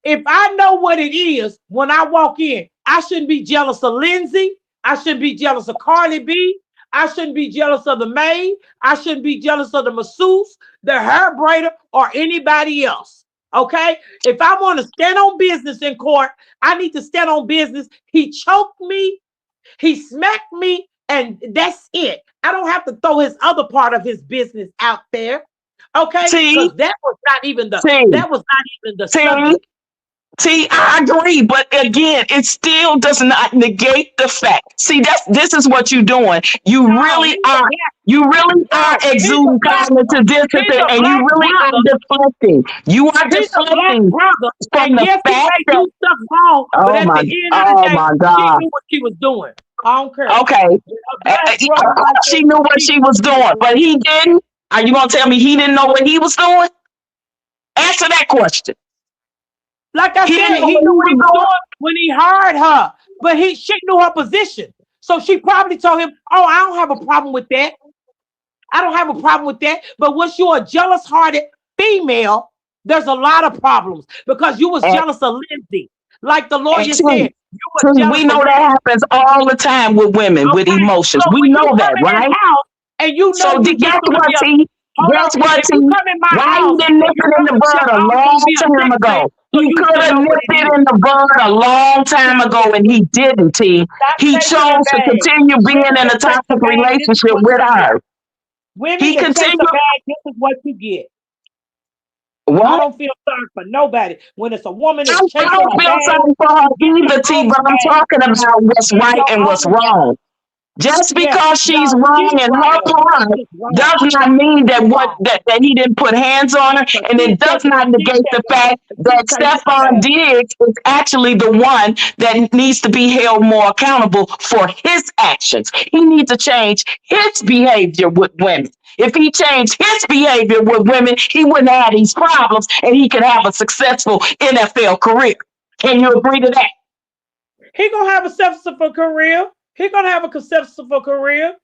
If I know what it is when I walk in, I shouldn't be jealous of Lindsay. I shouldn't be jealous of Cardi B. I shouldn't be jealous of the maid. I shouldn't be jealous of the masseuse, the hair braider, or anybody else. Okay? If I want to stand on business in court, I need to stand on business. He choked me, he smacked me, and that's it. I don't have to throw his other part of his business out there. Okay? T, Because that was not even the T, T. subject. See, I agree, but again, it still does not negate the fact. See, this is what you're doing. No, You really are no, exuding cognitive he's dissonance, a and you black really are brother. deflecting. You are He's a black deflecting brother. from And the yes, he fact may that do stuff wrong, but at the end of the oh day, my she God. knew what she was doing. I don't care. Okay. A black brother Of like course that, she knew what she she knew what was she was doing, doing. but he didn't. Are you gonna tell me he didn't know what he was doing? Answer that question. Like I He didn't said, know he what knew he what he was was doing. doing when he hired her, but she knew her position. So she probably told him, "Oh, I don't have a problem with that. I don't have a problem with that." But once you're a jealous-hearted female, there's a lot of problems because you was And, jealous of Lindsay. Like the and lawyer two, said, you were we jealous of know that Lindsay. happens all the time with women with Okay. emotions. So We when you know come that, in this right? house and you know So you just guess gonna what, be a T? hold on. Guess what, If T? you come in my Why he house didn't nip and you it in know the you just bud a always long gonna be a time sex ago? thing, so He you could should have know what nipped it it is. in the bud a long time ago, and he didn't, T. Stop He chasing a chose to bag. continue being Women in a that chase a toxic bag, this is relationship what with you get. her. Women He that chase a continued. bag, this is what you get. I What? don't feel sorry for nobody. When it's a woman that's I chasing a don't feel bag, sorry for her get your either, T, own but I'm bag. talking about what's Get right your and what's own bag. wrong. Just Yeah, because she's no, wrong she's in her wrong. part She's just wrong. does not mean that She's wrong. that he didn't put hands on her, Because and it does not she's negate the chasing fact she's that chasing a Stefon bag. Diggs is actually the one that needs to be held more accountable for his actions. He needs to change his behavior with women. If he changed his behavior with women, he wouldn't have these problems, and he could have a successful NFL career. Can you agree to that? He gonna have a successful career. He gonna have a successful career.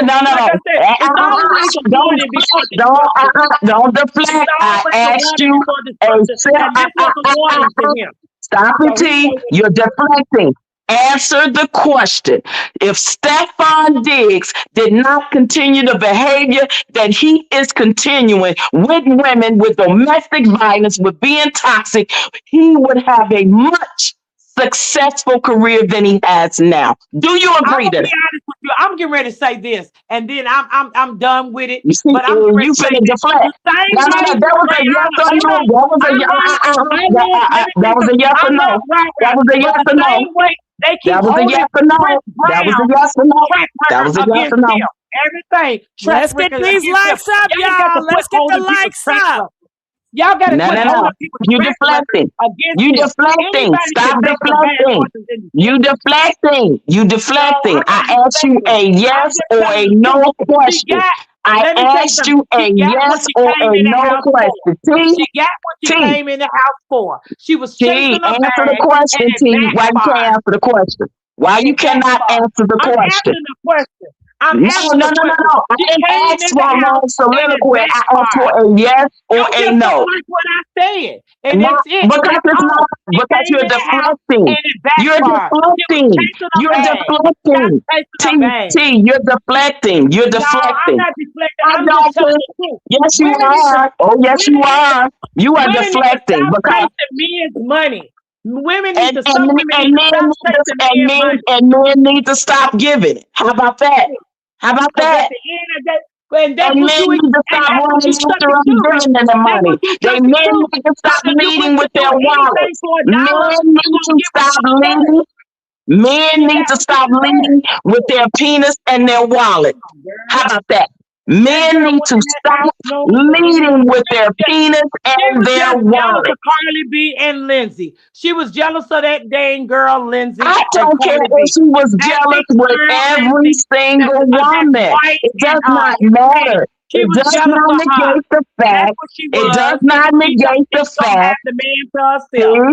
No, Like I no. said, it's always a Don't warning before deflect. destruction. Don't It's deflect. I always a asked warning you before a destruction, and this was a warning to him. stop So it, he T. know what You're he's doing. deflecting. Answer the question. If Stefon Diggs did not continue the behavior that he is continuing with women, with domestic violence, with being toxic, he would have a much successful career than he has now. Do you I'm agree gonna to be that? honest with you. I'm getting ready to say this, and then I'm done with it. You see, But I'm getting ready you to say finna this. deflect. The same No, no, way, no. That was a yes Brianna, or hold no. on. That was a I'm not, let me that say was a something. yes or I'm not no. That right. was a But yes the or no. same way they keep That was a holding yes or no. Chris That was a Brown yes or no. track That record was a yes or against no. him. Everything track Let's get record these against him. likes up, Y'all got to y'all. quit Let's get the holding people's likes track up. record. Y'all got to No, quit no, holding no. people's You track record deflecting. against You him. deflecting. Anybody can Stop make some bad deflecting. choices in this You business. deflecting. You No, deflecting. I'm not I asked you deflecting. a I'm yes just or telling a the truth. no She question. got, I let me tell you asked something. you a She got what yes she or came a in the no house for. question. T, She got what she T, came in the house for. She was T, chasing a answer the bag and question, it T. Why you can't backfired. answer the question? Why you It cannot backfired. answer the I'm question? answering the question. I'm No, answering no, the no, no, question. no. I She didn't came ask in for the a long house and it soliloquy. I asked for backfired. a yes You or a just don't no. like what I said. And Not that's it. because That's it's all. not She because came you're in the house deflecting. and it You're backfired. She was deflecting. chasing a You're bag. Stop deflecting. chasing T a bag. T, you're deflecting. You're No, I'm deflecting. not deflecting. I I'm just don't telling care. the truth. Yes, you Women need to are. Oh, yes, you women need to are. You are women need to deflecting stop because chasing men's money. Women need And to, and some women need and to men stop need to chasing man money. and men need to stop giving it. How about that? How about Because at that? the end of the day, and that's And what men you, need to and stop that's what running you stuck after us into. giving them the That's money. what you They stuck men into. need to stop Because if you leading went to with do their anything wallets. for a dollar, Men you need gonna to give it stop for a dollar. leading. Men And need that's to what you stop deserve. leading with their penis and their wallet. Girl, How about that? that Men girl need went to in that stop afternoon for leading with she their was just, penis she and was their just jealous wallet. of Cardi B and Lindsay. She was jealous of that dang girl Lindsay I and don't care Cardi if B. she was That jealous mixed with girl every Lindsay, single that's woman. white It does not and tan. matter. She It was does jealous not of her. negate the That's fact. what she It does was. not She thought negate she the was gonna fact. have the man to herself.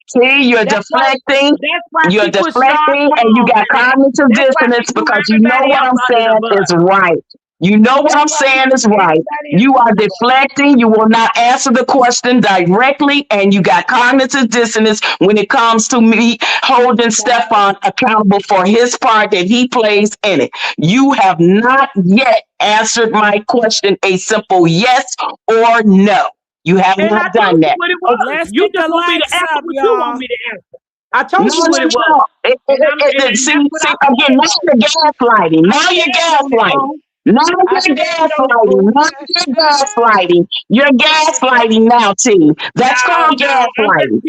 See, you're That's why. deflecting. That's why You're she put Sean deflecting and you Paul got in it. cognitive That's why she dissonance threw because you know everybody what else I'm under the saying bus. is right. You know what That's I'm why she saying is threw right. everybody else You are under the bus. deflecting. You will not answer the question directly, and you got cognitive dissonance when it comes to me holding Stefan accountable for his part that he plays in it. You have not yet answered my question a simple yes or no. You have And I not done told you that. what it was. Let's You get just the want me to likes answer up, what you want y'all. me to answer. I No, told you no, what it was. no. And See, that's what see, I again, stand now on. you're gaslighting. I Now you're stand on it, gaslighting. boo. Now I you're stand on it, gaslighting. boo. Now you're gaslighting. You're gaslighting now, T. That's No, called no, gaslighting.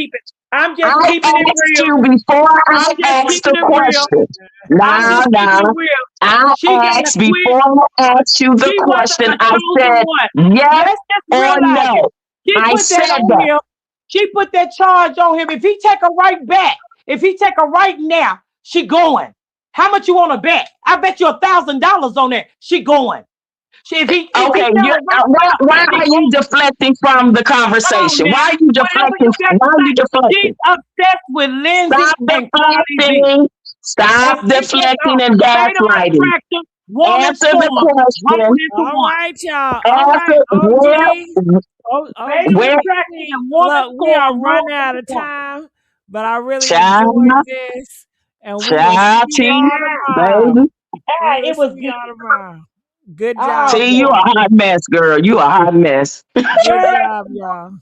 I'm just I keeping it asked real. you before I'm I just asked keeping the it real. question. I'm No, just keeping it no. real. I She gotta asked quit. before I asked you the She wasn't question. the I chosen said one. yes Let's just or realize it. no. She I put that said on that. him. She put that charge on him. If he take her right back, if he take her right now, she going. How much you want to bet? I bet you $1,000 on that. She going. If he Okay, tell her right now, why she are you going. deflecting from the Come on conversation? now. Why are you Whatever deflecting? you got Why to are say. you She's deflecting? obsessed with Lindsay Stop and Cardi B. deflecting. And Stop she just deflecting and straight on gaslighting. attractive woman Answer the form rolled question. into All one. right, y'all. All right, Answer OG. Straight on where attractive and woman Look, we are form running rolled out into of one. time, but I really child, enjoyed this. And we will see child T, y'all Yeah. tomorrow. baby. We Yeah, will it was see good. y'all tomorrow. Good Oh job, T, you a boy. y'all. hot mess, girl. You a hot mess. Good Girl, job, y'all.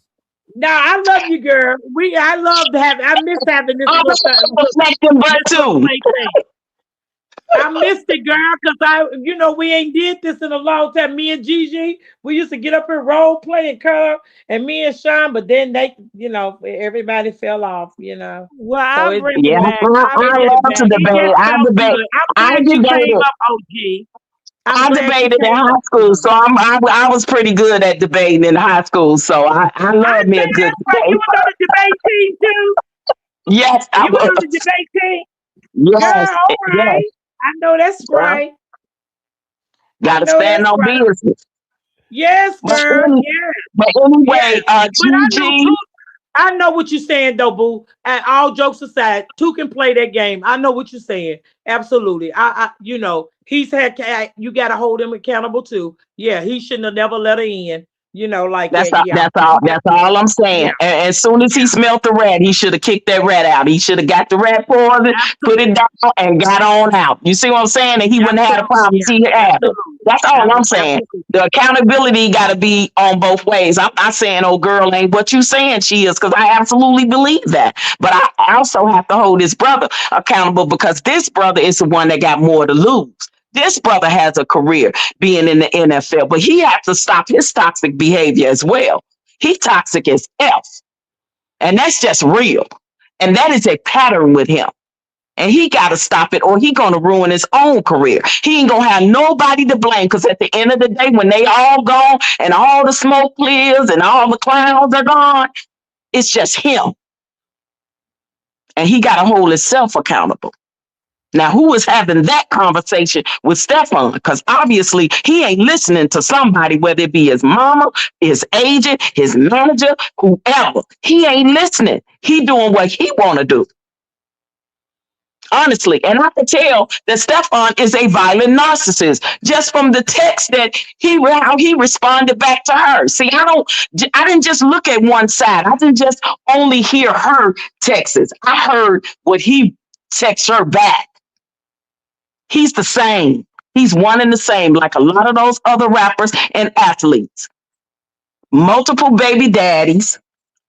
now I love you, girl. I miss having this I'm little, a deflecting butt this little too. play thing. I missed it, girl, because we ain't did this in a long time. Me and Gigi, we used to get up and role play and curl, and me and Sean, but then everybody fell off. Well, So I'll it, bring Yeah, it back. I'll I bring love it to back. it debate. just felt good. I'm I glad you came debated. up, OG. I'm I glad you debated in came high up. school, so I was pretty good at debating in high school. So I I love me a say good that's right. You debate. was on the debate team too. Yes, I You was on the was. debate team, girl. Yes, All yes. right. I know that's Well, right. I got to know stand that's on right. business. Yes, But girl. any, Yes, but yes. anyway, But I know Gigi, too. I know what you're saying, though, boo. And all jokes aside, two can play that game. I know what you're saying. Absolutely. He's you got to hold him accountable too. Yeah, he shouldn't have never let her in. Like that's that. all. Yeah, That's all. That's all I'm yeah, saying. And as soon as he yeah. smelt the rat, he should have kicked that rat out. He should have got the rat poison, put it Absolutely, down, and got on out. You see what I'm saying? And he wouldn't have had the absolutely. problems he Yeah, had. absolutely, That's all I'm saying. absolutely. The accountability got to be on both ways. I'm not saying, oh, girl ain't what you saying she is, because I absolutely believe that. But I also have to hold his brother accountable because this brother is the one that got more to lose. This brother has a career being in the NFL, but he has to stop his toxic behavior as well. He toxic as F, and that's just real. And that is a pattern with him. And he got to stop it or he going to ruin his own career. He ain't going to have nobody to blame because at the end of the day, when they all gone and all the smoke clears and all the clowns are gone, it's just him. And he got to hold himself accountable. Now, who is having that conversation with Stefan? Because obviously he ain't listening to somebody, whether it be his mama, his agent, his manager, whoever. He ain't listening. He doing what he want to do. Honestly, and I could tell that Stefan is a violent narcissist just from the text that how he responded back to her. See, I didn't just look at one side. I didn't just only hear her texts. I heard what he texts her back. He's the same. He's one and the same, like a lot of those other rappers and athletes. Multiple baby daddies,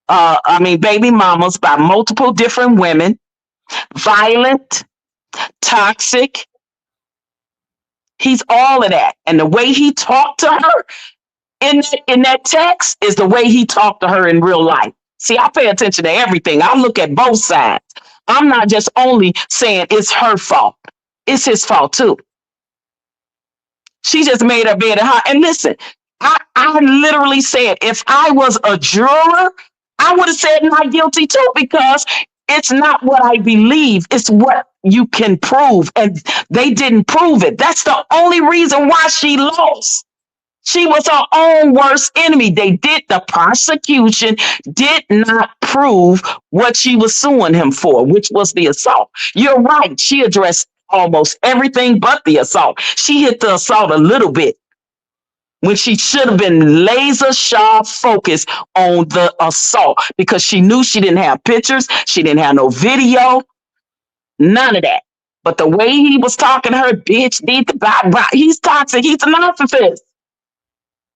baby mamas by multiple different women, violent, toxic. He's all of that. And the way he talked to her in that text is the way he talked to her in real life. See, I pay attention to everything. I look at both sides. I'm not just only saying it's her fault. It's his fault too. She just made her bed and her. And listen, I literally said if I was a juror, I would have said not guilty too, because it's not what I believe, it's what you can prove. And they didn't prove it. That's the only reason why she lost. She was her own worst enemy. The prosecution did not prove what she was suing him for, which was the assault. You're right. She addressed almost everything but the assault. She hit the assault a little bit when she should have been laser sharp focused on the assault, because she knew she didn't have pictures. She didn't have no video, none of that. But the way he was talking to her, bitch, he's toxic. He's a narcissist.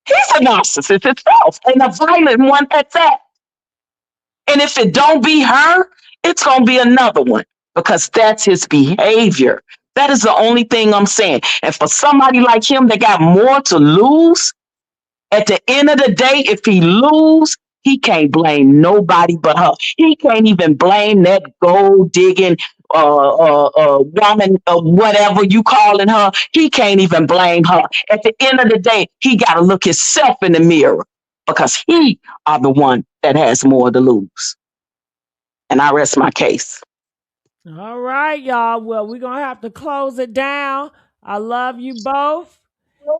He's a narcissist himself, and a violent one at that. And if it don't be her, it's going to be another one, because that's his behavior. That is the only thing I'm saying. And for somebody like him that got more to lose, at the end of the day, if he lose, he can't blame nobody but her. He can't even blame that gold digging woman, whatever you calling her. He can't even blame her. At the end of the day, he got to look himself in the mirror, because he are the one that has more to lose. And I rest my case. All right, y'all. Well, we're going to have to close it down. I love you both.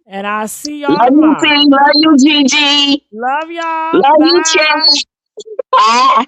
And I'll see y'all Love tomorrow. you, T. Love you, Gigi. Love y'all. Love Bye. you, Chad. Bye.